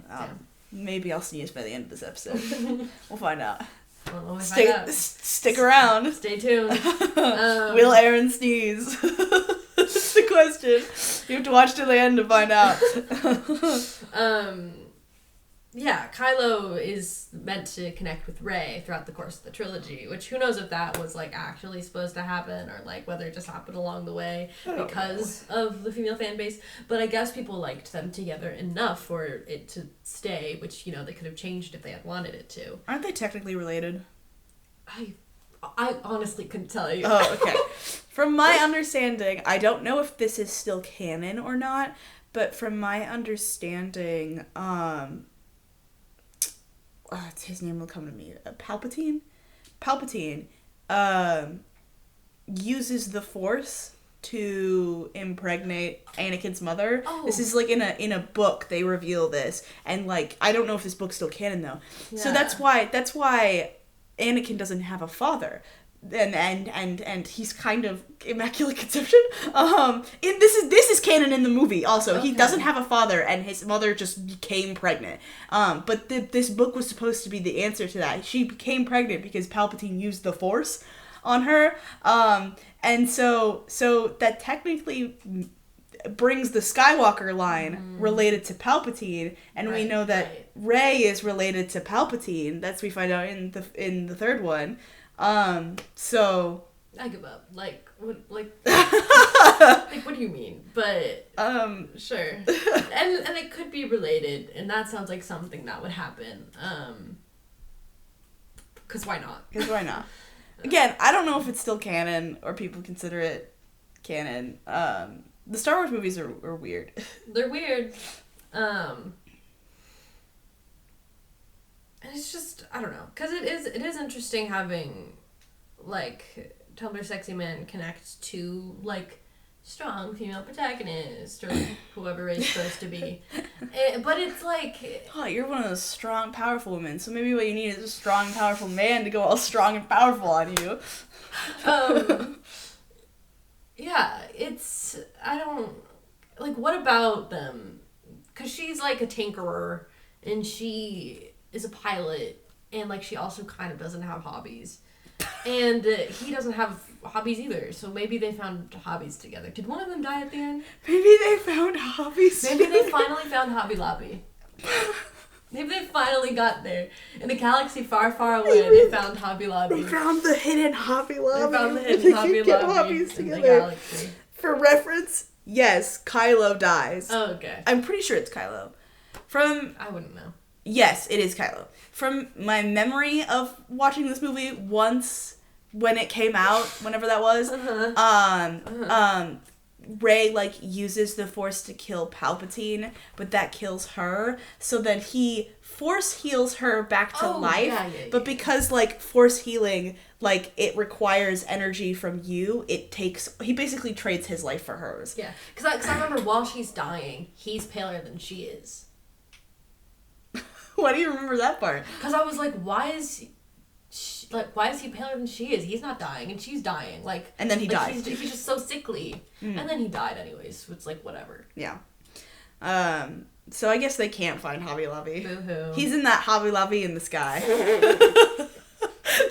Maybe I'll sneeze by the end of this episode. We'll find out. Well, Stick around. Stay tuned. Will Aaron sneeze? That's the question. You have to watch till the end to find out. Yeah, Kylo is meant to connect with Rey throughout the course of the trilogy, which who knows if that was, like, actually supposed to happen or, like, whether it just happened along the way because of the female fan base. But I guess people liked them together enough for it to stay, which, they could have changed if they had wanted it to. Aren't they technically related? I honestly couldn't tell you. Oh, okay. From my understanding, I don't know if this is still canon or not, but from my understanding, his name will come to me. Palpatine uses the Force to impregnate Anakin's mother. Oh. This is, like, in a book they reveal this, and, like, I don't know if this book's still canon though. Yeah. So that's why Anakin doesn't have a father. And he's kind of immaculate conception. This is canon in the movie also. Okay. He doesn't have a father, and his mother just became pregnant. But this book was supposed to be the answer to that. She became pregnant because Palpatine used the Force on her. And so that technically brings the Skywalker line related to Palpatine, and we know that Rey is related to Palpatine. That's we find out in the third one. So I give up. Like what? Like what do you mean? But sure. And it could be related, and that sounds like something that would happen. Because why not? Because why not? Again, I don't know if it's still canon or people consider it canon. The Star Wars movies are weird. They're weird. And it's just, I don't know, because it is interesting having, like, Tumblr Sexy Man connect to, like, strong female protagonist or whoever Rey's supposed to be. But it's like... Oh, you're one of those strong, powerful women, so maybe what you need is a strong, powerful man to go all strong and powerful on you. Yeah, it's... I don't... Like, what about them? Because she's, like, a tinkerer, and she is a pilot, and, like, she also kind of doesn't have hobbies. And he doesn't have hobbies either, so maybe they found hobbies together. Did one of them die at the end? Maybe they found hobbies Maybe they finally found Hobby Lobby. Maybe they finally got there. In a galaxy far, far away, they found Hobby Lobby. They found the hidden Hobby Lobby. They found the hidden Hobby Lobby in the galaxy. For reference, yes, Kylo dies. Oh, okay. I'm pretty sure it's Kylo. I wouldn't know. Yes, it is Kylo. From my memory of watching this movie once when it came out, whenever that was, Rey, like, uses the Force to kill Palpatine, but that kills her. So then he Force heals her back to life. Yeah, but because, like, Force healing, like, it requires energy from you, he basically trades his life for hers. Yeah, because I remember while she's dying, he's paler than she is. Why do you remember that part? Because I was like, why is he paler than she is? He's not dying, and she's dying. Like, and then he died. He's just so sickly, and then he died anyways. So it's like whatever. Yeah. So I guess they can't find Hobby Lobby. Boo-hoo. He's in that Hobby Lobby in the sky.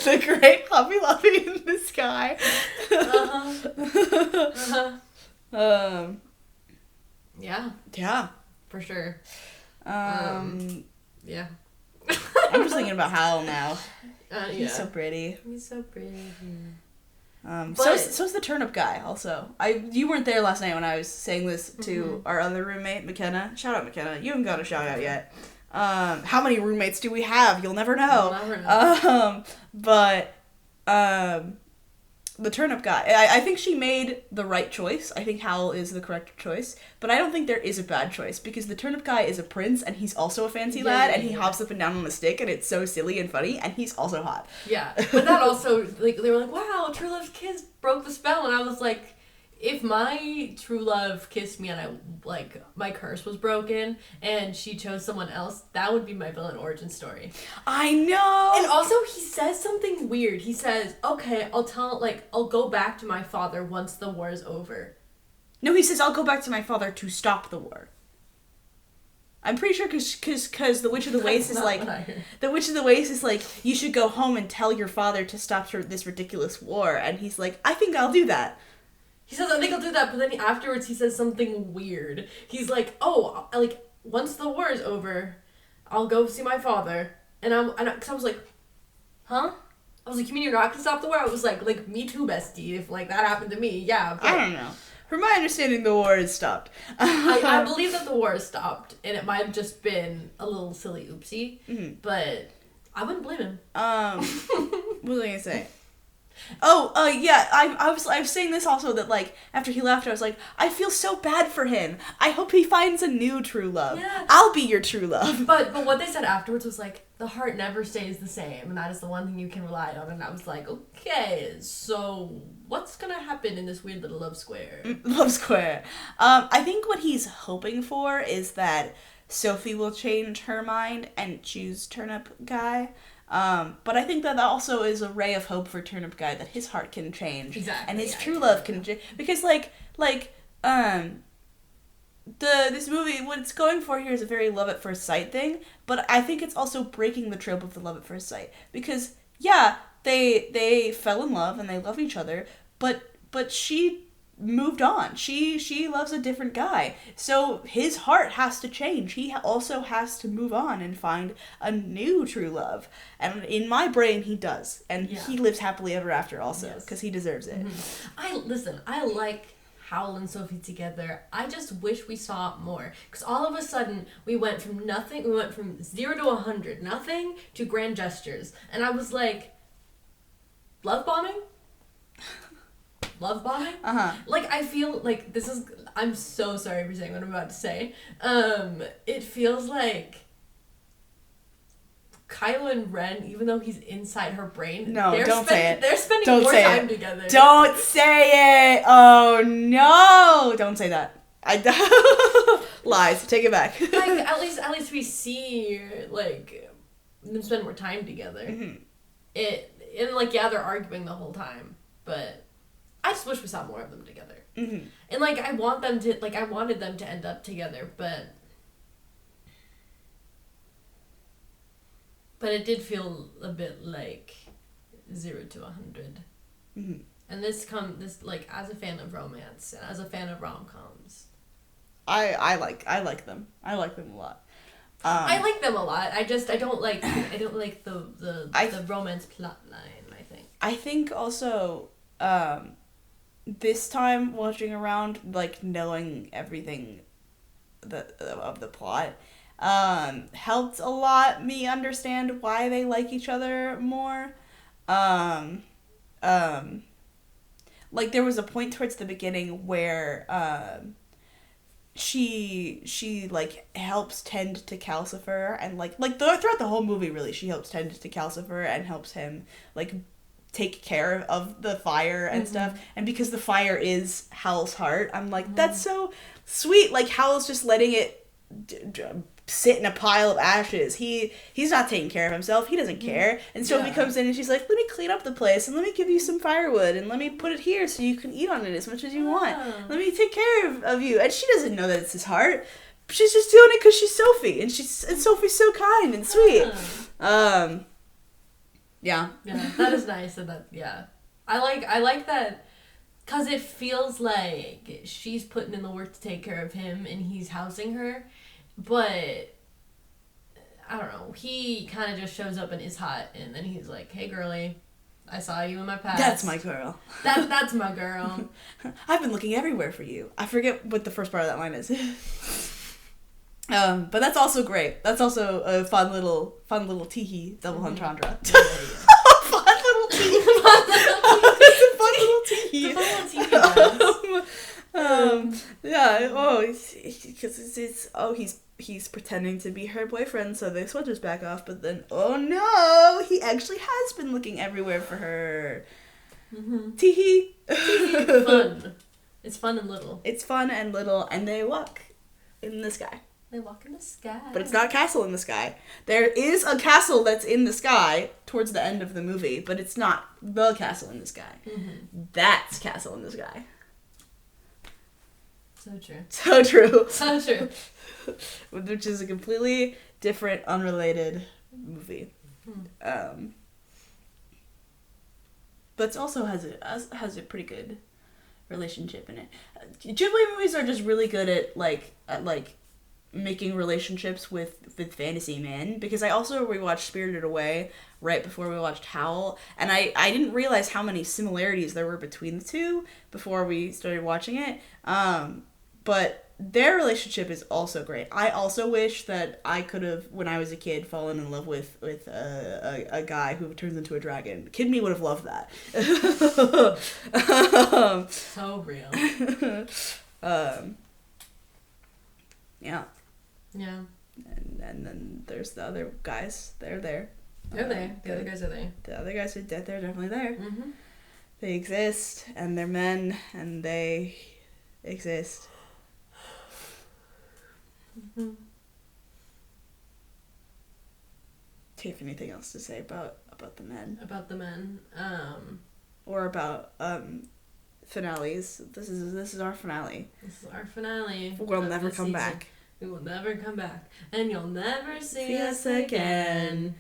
The great Hobby Lobby in the sky. Yeah. Yeah. For sure. Yeah. I'm just thinking about Howl now. He's so pretty. He's so pretty. So's the turnip guy also. You weren't there last night when I was saying this to our other roommate, McKenna. Shout out, McKenna. You haven't got a shout out yet. How many roommates do we have? You'll never know. You'll never know. The turnip guy. I think she made the right choice. I think Howl is the correct choice. But I don't think there is a bad choice, because the turnip guy is a prince and he's also a fancy lad, and he hops up and down on a stick, and it's so silly and funny, and he's also hot. Yeah. But that also, like, they were like, wow, True Love's kiss broke the spell, and I was like, if my true love kissed me and my curse was broken and she chose someone else, that would be my villain origin story. I know! And also, he says something weird. He says, okay, I'll go back to my father once the war is over. No, he says, I'll go back to my father to stop the war. I'm pretty sure because the Witch of the Waste is like... The Witch of the Waste is like, you should go home and tell your father to stop this ridiculous war. And he's like, I think I'll do that. He says, I think I'll do that, but then afterwards he says something weird. He's like, oh, once the war is over, I'll go see my father. Because I was like, huh? I was like, you mean you're not going to stop the war? I was like, me too, bestie. If, that happened to me, yeah. But I don't know. From my understanding, the war is stopped. I believe that the war is stopped, and it might have just been a little silly oopsie, but I wouldn't blame him. What was I going to say? Yeah, I was saying this also, that, after he left, I was like, I feel so bad for him. I hope he finds a new true love. Yeah. I'll be your true love. But what they said afterwards was, the heart never stays the same, and that is the one thing you can rely on, and I was like, okay, so what's gonna happen in this weird little love square? Love square. I think what he's hoping for is that Sophie will change her mind and choose Turnip Guy. But I think that also is a ray of hope for Turnip Guy, that his heart can change. Exactly. And his true love can change. Because, this movie, what it's going for here is a very love at first sight thing, but I think it's also breaking the trope of the love at first sight. Because, yeah, they fell in love and they love each other, but she moved on. She loves a different guy. So his heart has to change. He also has to move on and find a new true love. And in my brain, he does. And he lives happily ever after also, because he deserves it. Mm-hmm. I like Howl and Sophie together. I just wish we saw more. Because all of a sudden, we went from 0 to 100, nothing, to grand gestures. And I was like, love bombing? Love bombing? I feel like this is... I'm so sorry for saying what I'm about to say. It feels like Kylo and Ren, even though he's inside her brain... No, don't say it. They're spending more time together. Don't say it! Oh, no! Don't say that. Lies. Take it back. At least we see, them spend more time together. Mm-hmm. They're arguing the whole time, but... I just wish we saw more of them together. Mm-hmm. And, I wanted them to end up together, but it did feel a bit like 0 to 100. Mm-hmm. And as a fan of romance, and as a fan of rom-coms. I like them. I like them a lot. I like them a lot. I don't like the romance plot line, I think. I think also, this time watching around, knowing everything of the plot, helped a lot me understand why they like each other more. There was a point towards the beginning where, she helps tend to Calcifer, and throughout the whole movie, really, she helps tend to Calcifer and helps him, take care of the fire and stuff. And because the fire is Howl's heart, I'm like, that's so sweet. Howl's just letting it sit in a pile of ashes. He's not taking care of himself. He doesn't care. And Sophie comes in and she's like, let me clean up the place and let me give you some firewood and let me put it here so you can eat on it as much as you want. Let me take care of you. And she doesn't know that it's his heart. She's just doing it because she's Sophie, and Sophie's so kind and sweet. Yeah. Yeah, that is nice. And that, yeah. I like that Because it feels like she's putting in the work to take care of him and he's housing her. But, I don't know, he kind of just shows up and is hot. And then he's like, hey, girly, I saw you in my past. That's my girl. That's my girl. I've been looking everywhere for you. I forget what the first part of that line is. But that's also great. That's also a fun little teehee double entendre. Fun little teehee. It's a fun little teehee. It's a fun little teehee. Yeah. Oh, because he's pretending to be her boyfriend, so the sweater's back off. But then, oh no, he actually has been looking everywhere for her. Mm-hmm. Teehee. Fun. It's fun and little. It's fun and little, and they walk in the sky. They walk in the sky. But it's not a castle in the sky. There is a castle that's in the sky towards the end of the movie, but it's not the castle in the sky. Mm-hmm. That's Castle in the Sky. So true. So true. So true. Which is a completely different, unrelated movie. Mm-hmm. But it also has a pretty good relationship in it. Ghibli movies are just really good at making relationships with fantasy men, because I also rewatched Spirited Away right before we watched Howl, and I didn't realize how many similarities there were between the two before we started watching it. But their relationship is also great. I also wish that I could have, when I was a kid, fallen in love with a guy who turns into a dragon. Kid me would have loved that. So real. Yeah. Yeah. And then there's the other guys. They're there. They're there. The other guys are there. The other guys are dead. They're definitely there. Mm-hmm. They exist, and they're men, and they exist. Mm-hmm. Do you have anything else to say about the men? About the men. Or about finales. This is our finale. This is our finale. We'll never come season. back. We will never come back. And you'll never see us us again.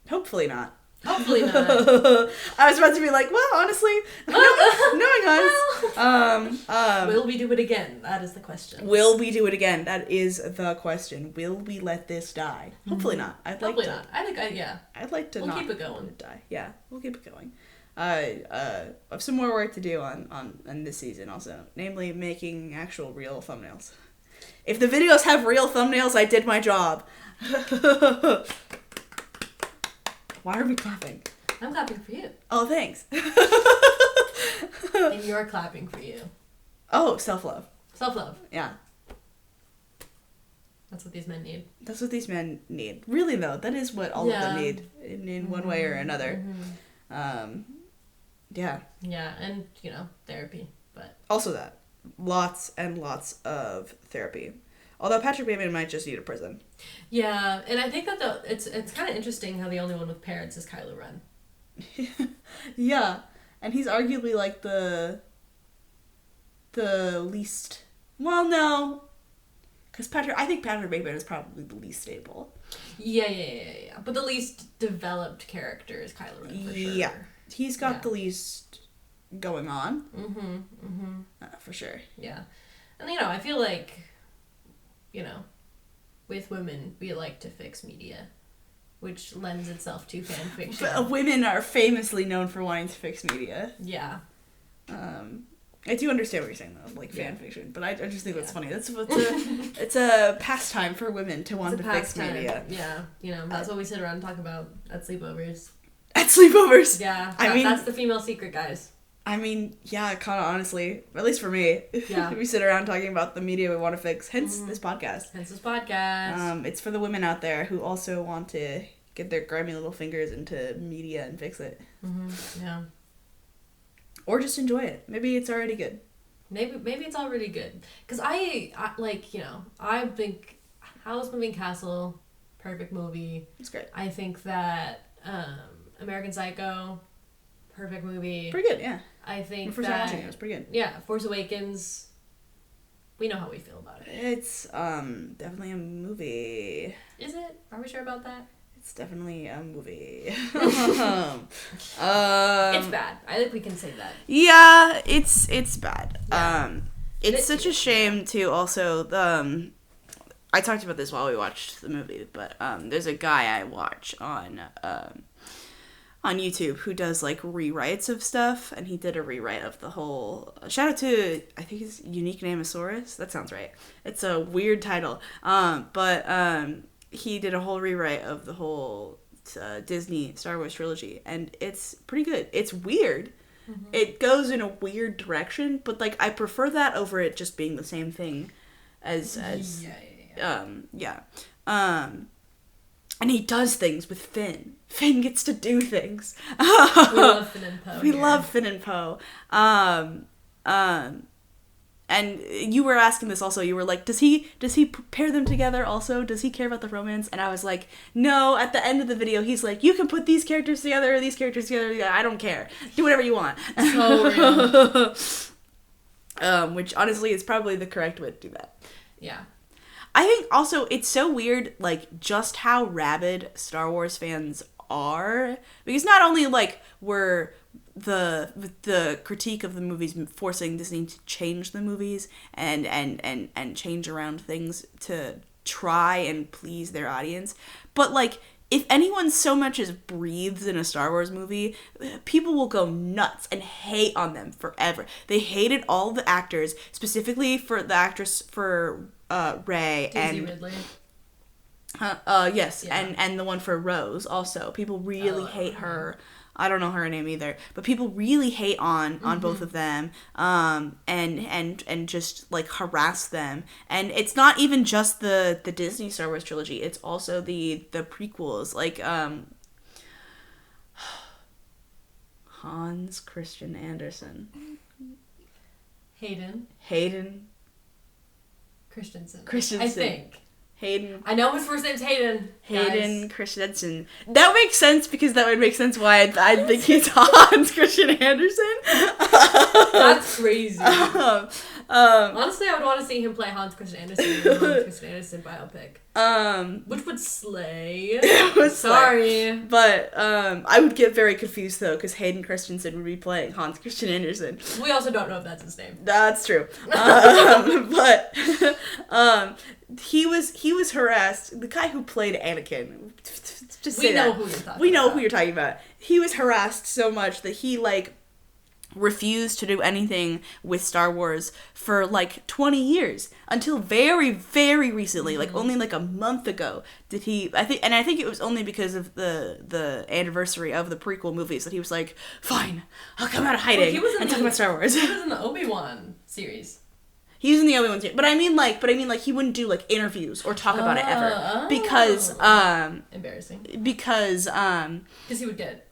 Hopefully not. Hopefully not. I was about to be like, well, honestly, knowing us, will we do it again? That is the question. Will we do it again? That is the question. Will we let this die? Hopefully not. I'd like Hopefully to. not. I think I'd like to we'll not keep it going. let it die. Yeah, we'll keep it going. I have some more work to do on this season also, namely making actual real thumbnails. If the videos have real thumbnails, I did my job. Why are we clapping? I'm clapping for you. Oh, thanks. And you're clapping for you. Oh, self-love. Self-love. Yeah. That's what these men need. That's what these men need. Really, though, that is what all of them need in one way or another. Mm-hmm. Yeah. Yeah, and, therapy. But also that. Lots and lots of therapy. Although Patrick Bateman might just need a prison. Yeah, and I think that it's kind of interesting how the only one with parents is Kylo Ren. Yeah, and he's arguably like the least. Well, no, because I think Patrick Bateman is probably the least stable. Yeah. But the least developed character is Kylo Ren, for sure. Yeah, he's got the least going on. For sure. Yeah, and I feel like, with women, we like to fix media, which lends itself to fan fiction. But women are famously known for wanting to fix media. Yeah. I do understand what you're saying though, like fan fiction, but I just think that's funny. It's a pastime for women to want to fix media. Yeah, that's what we sit around and talk about at sleepovers. At sleepovers. Yeah, I mean that's the female secret, guys. I mean, yeah, kind of honestly, at least for me. Yeah. We sit around talking about the media we want to fix. Hence this podcast. It's for the women out there who also want to get their grimy little fingers into media and fix it. Yeah. Or just enjoy it. Maybe it's already good. Maybe it's already good. Because I think Howl's Moving Castle, perfect movie. It's great. I think that American Psycho, perfect movie. Pretty good, yeah. I think first time watching it was pretty good. Yeah, Force Awakens. We know how we feel about it. It's definitely a movie. Is it? Are we sure about that? It's definitely a movie. It's bad. I think we can say that. Yeah, it's bad. Yeah. It's such a shame too. Also, I talked about this while we watched the movie, but there's a guy I watch on YouTube who does like rewrites of stuff, and he did a rewrite of the whole. Shout out to, I think it's Unique Namosaurus. That sounds right. It's a weird title, but he did a whole rewrite of the whole Disney Star Wars trilogy, and it's pretty good. It's weird. Mm-hmm. It goes in a weird direction, but like I prefer that over it just being the same thing as yeah. And he does things with Finn. Finn gets to do things. We love Finn and Poe. We love Finn and Poe. And you were asking this also. You were like, does he pair them together also? Does he care about the romance? And I was like, no. At the end of the video, he's like, you can put these characters together or these characters together. I don't care. Do whatever you want. So real. Which honestly is probably the correct way to do that. Yeah. I think also it's so weird, like, just how rabid Star Wars fans are. Because not only, like, were the critique of the movies forcing Disney to change the movies and change around things to try and please their audience, but, like, if anyone so much as breathes in a Star Wars movie, people will go nuts and hate on them forever. They hated all the actors, specifically for the actress for Rey and Ridley. Yes, yeah. and the one for Rose also. People really hate her. I don't know her name either, but people really hate on both of them, and just like harass them. And it's not even just the Disney Star Wars trilogy; it's also the prequels, like Hans Christian Andersen, Hayden Christensen. I think. Hayden. I know his first name's Hayden. Hayden Christensen. That makes sense because that would make sense why I'd think he's Hans Christian Andersen. That's crazy. Honestly, I would want to see him play Hans Christian Andersen in the Hans Christian Andersen biopic. Which would slay. Sorry. But I would get very confused though because Hayden Christensen would be playing Hans Christian Andersen. We also don't know if that's his name. That's true. But he was harassed. The guy who played Anakin. Just say that. We know who you're talking about. He was harassed so much that he like refused to do anything with Star Wars for like 20 years until very, very recently, like only like a month ago did he, I think it was only because of the anniversary of the prequel movies that he was like, fine, I'll come out of hiding and talk about Star Wars. He was in the Obi-Wan series. He was in the Obi-Wan series, but I mean like he wouldn't do like interviews or talk about it ever because embarrassing because he would get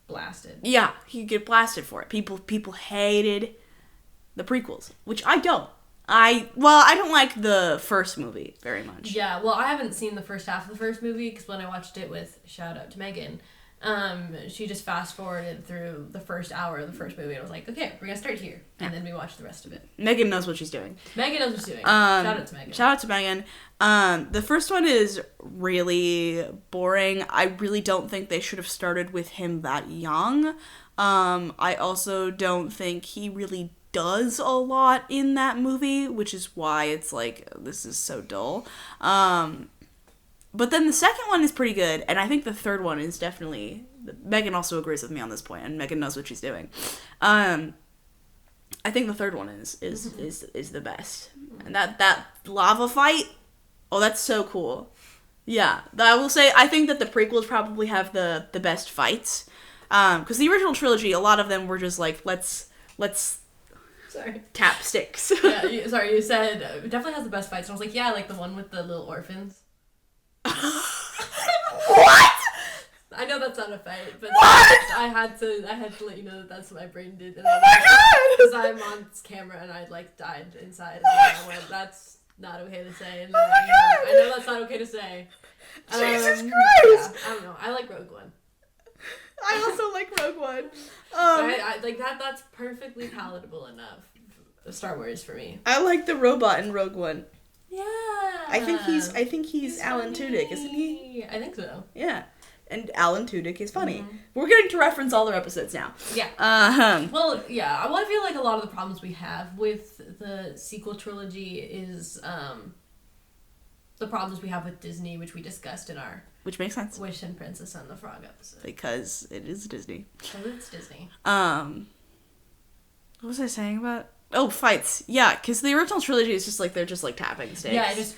blasted. Yeah, he'd get blasted for it. People hated the prequels, which I don't. I don't like the first movie very much. Yeah, well, I haven't seen the first half of the first movie because when I watched it with shout out to Megan, she just fast forwarded through the first hour of the first movie and was like, okay, we're gonna start here, and then we watched the rest of it. Megan knows what she's doing. Shout out to Megan. The first one is really boring. I really don't think they should have started with him that young. I also don't think he really does a lot in that movie, which is why it's like, this is so dull. But then the second one is pretty good, and I think the third one is definitely... Megan also agrees with me on this point, and Megan knows what she's doing. I think the third one is the best. And that lava fight, oh, that's so cool. Yeah, I will say, I think that the prequels probably have the best fights. Because the original trilogy, a lot of them were just like, let's tap sticks. Yeah, you said it definitely has the best fights. And I was like, yeah, like the one with the little orphans. What? I know that's not a fight, but I had to let you know that's what my brain did. And oh my god! Because I'm on camera and I like died inside. And I went, that's not okay to say. And oh my god! I know that's not okay to say. Jesus Christ! Yeah, I don't know. I like Rogue One. I also like Rogue One. I like that. That's perfectly palatable enough. Star Wars for me. I like the robot in Rogue One. Yeah. I think he's Alan Tudyk, isn't he? I think so. Yeah. And Alan Tudyk is funny. We're getting to reference all their episodes now. Yeah. Well, yeah. I feel like a lot of the problems we have with the sequel trilogy is the problems we have with Disney, which we discussed in our which makes sense. Wish and Princess and the Frog episode. Because it is Disney. Because it's Disney. What was I saying about? Oh, fights. Yeah, because the original trilogy is just like, they're just like tapping stakes. Yeah, just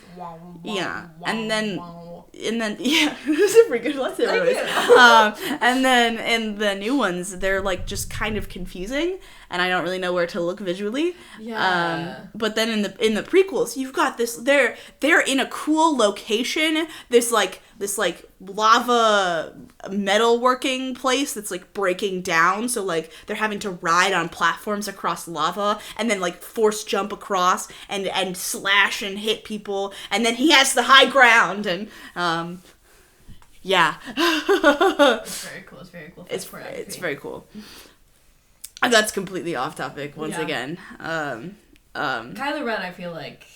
and then yeah, this is a pretty good lightsaber. And then in the new ones, they're like just kind of confusing, and I don't really know where to look visually. Yeah. But then in the prequels, you've got this. They're in a cool location. This lava metalworking place that's like breaking down. So like they're having to ride on platforms across lava and then like force jump across and slash and hit people. And then he has the high ground and yeah. It's very cool. It's very cool. It's very cool. That's completely off topic once again. Kylo Ren, I feel like,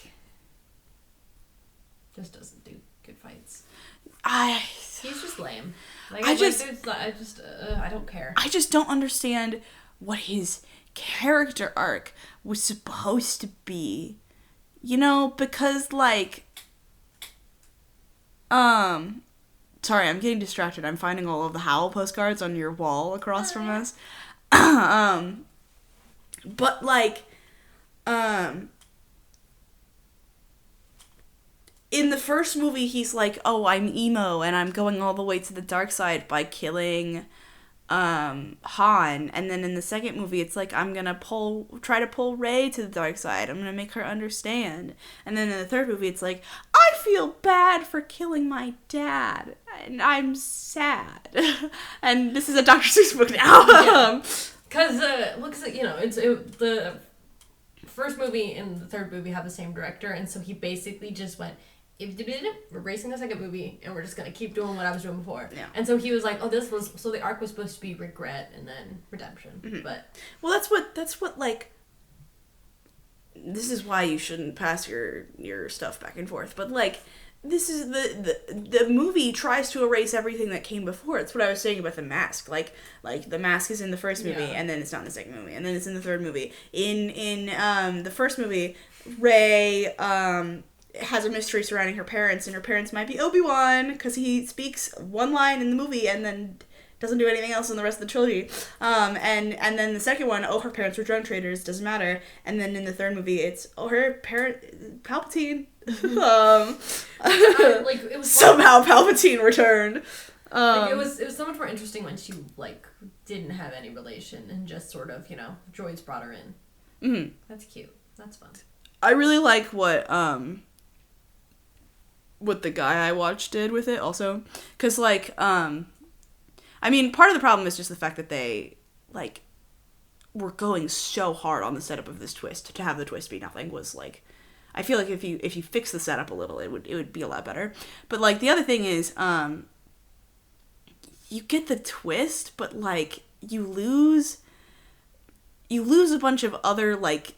just doesn't do good fights. He's just lame. I don't care. I just don't understand what his character arc was supposed to be. You know, because like sorry, I'm getting distracted. I'm finding all of the Howl postcards on your wall across from us. But like in the first movie, he's like, oh, I'm emo, and I'm going all the way to the dark side by killing Han. And then in the second movie, it's like, I'm gonna try to pull Rey to the dark side. I'm gonna make her understand. And then in the third movie, it's like, I feel bad for killing my dad, and I'm sad. And this is a Dr. Seuss book now. Because, you know, the first movie and the third movie have the same director, and so he basically just went, we're racing the second movie, and we're just gonna keep doing what I was doing before. Yeah. And so he was like, so the arc was supposed to be regret and then redemption. Mm-hmm. But well, that's what like, this is why you shouldn't pass your stuff back and forth. But like, this is the movie tries to erase everything that came before. It's what I was saying about The Mask. Like The Mask is in the first movie, and then it's not in the second movie, and then it's in the third movie. In the first movie, Rey has a mystery surrounding her parents, and her parents might be Obi-Wan because he speaks one line in the movie and then doesn't do anything else in the rest of the trilogy. And then the second one, her parents were drug traders, doesn't matter. And then in the third movie, it's her parent Palpatine. It was somehow Palpatine returned. It was so much more interesting when she like didn't have any relation and just sort of, you know, droids brought her in. Mm-hmm. That's cute. That's fun. I really like what the guy I watched did with it also, because like I mean, part of the problem is just the fact that they like were going so hard on the setup of this twist. To have the twist be nothing was like, I feel like if you fix the setup a little, it would be a lot better. But like the other thing is, you get the twist, but like you lose a bunch of other like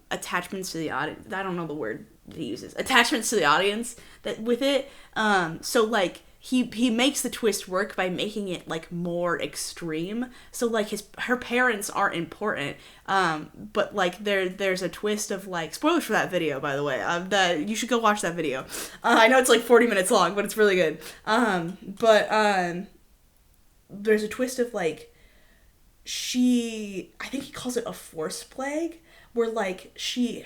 attachments to the audience. I don't know the word he uses. Attachments to the audience that with it. So like he makes the twist work by making it like more extreme. So like her parents aren't important. But like there's a twist of like, spoilers for that video, by the way. That you should go watch that video. I know it's like 40 minutes long, but it's really good. But there's a twist of like, I think he calls it a force plague, where like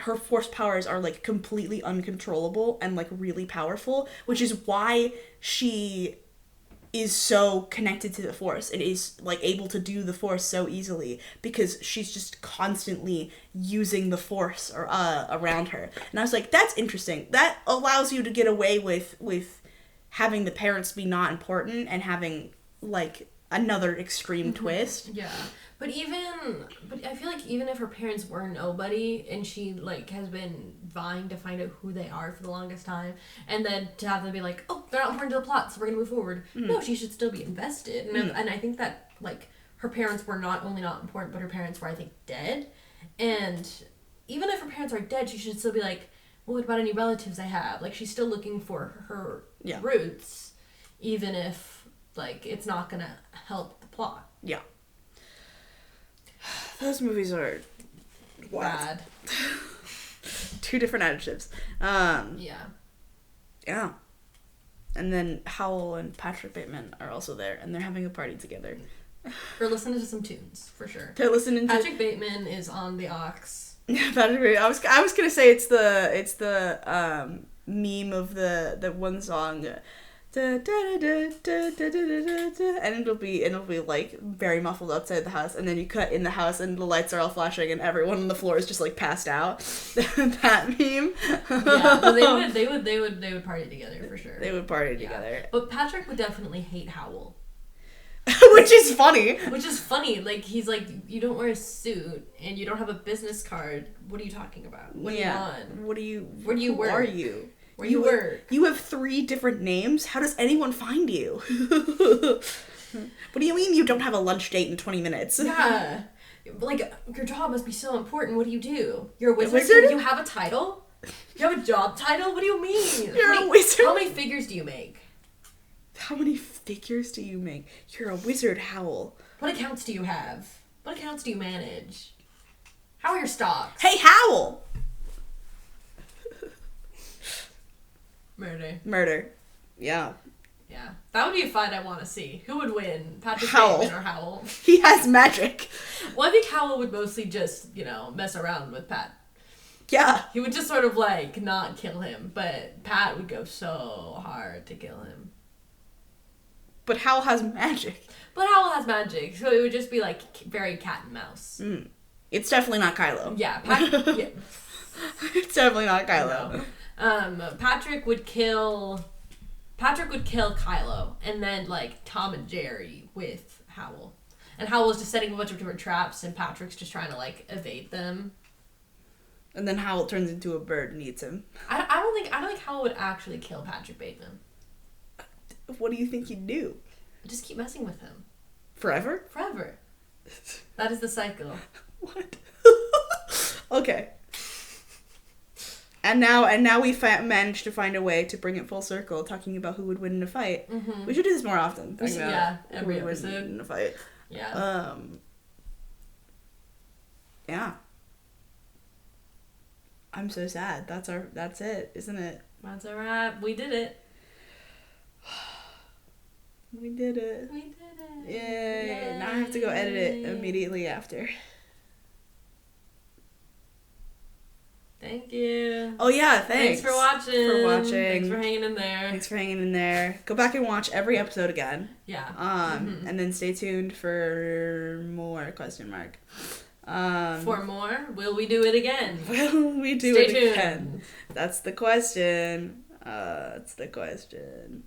her force powers are like completely uncontrollable and like really powerful, which is why she is so connected to the force and is like able to do the force so easily, because she's just constantly using the force around her. And I was like, that's interesting. That allows you to get away with having the parents be not important and having like another extreme twist. Yeah. But I feel like even if her parents were nobody and she like has been vying to find out who they are for the longest time, and then to have them be like, oh, they're not important to the plot, so we're gonna move forward. Mm-hmm. No, she should still be invested. And I think that like her parents were not only not important, but her parents were, I think, dead. And even if her parents are dead, she should still be like, well, what about any relatives I have? Like, she's still looking for her Yeah. roots, even if, like, it's not gonna help the plot. Yeah. Those movies are wild. Bad. 2 different adjectives. Yeah. Yeah. And then Howl and Patrick Bateman are also there, and they're having a party together. Or listening to some tunes, for sure. They're listening to Patrick Bateman is on the aux. Patrick Bateman. I was gonna say it's the meme of the one song. And it'll be like very muffled outside the house, and then you cut in the house and the lights are all flashing and everyone on the floor is just like passed out. That meme. Yeah, but they would party together for sure. They would party together. But Patrick would definitely hate Howl. Which is funny. Which is funny. Like, he's like, you don't wear a suit and you don't have a business card. What are you talking about? What do you want? Where do you who work? Are you? Where you work? You have 3 different names? How does anyone find you? What do you mean you don't have a lunch date in 20 minutes? Yeah. Like, your job must be so important. What do? You're a wizard? wizard? Do you have a title? You have a job title? What do you mean? You're a wizard? How many figures do you make? How many figures do you make? You're a wizard, Howl. What accounts do you have? What accounts do you manage? How are your stocks? Hey, Howl! Murder. Yeah. Yeah. That would be a fight I want to see. Who would win? Patrick Howl. Bateman or Howl? He has magic. Well, I think Howl would mostly just, mess around with Pat. Yeah. He would just sort of, like, not kill him, but Pat would go so hard to kill him. But Howl has magic. But Howl has magic, so it would just be, like, very cat and mouse. It's definitely not Kylo. Yeah. Yeah. It's definitely not Kylo. No. Patrick would kill Kylo, and then, like, Tom and Jerry with Howl. And Howl's just setting a bunch of different traps, and Patrick's just trying to, like, evade them. And then Howl turns into a bird and eats him. I don't think Howl would actually kill Patrick Bateman. What do you think he'd do? Just keep messing with him. Forever? Forever. That is the cycle. What? Okay. And now we managed to find a way to bring it full circle, talking about who would win in a fight. Mm-hmm. We should do this more often. Every who would episode. win in a fight. Yeah. Yeah. I'm so sad. That's it, isn't it? That's a wrap. We did it. We did it. We did it. Yay. Yay. Now I have to go edit it immediately after. Thank you. Oh yeah, thanks. For watching. Thanks for hanging in there. Go back and watch every episode again. Yeah. And then stay tuned for more ? For more? Will we do it again? Will we do Stay it tuned. again? That's the question. That's the question.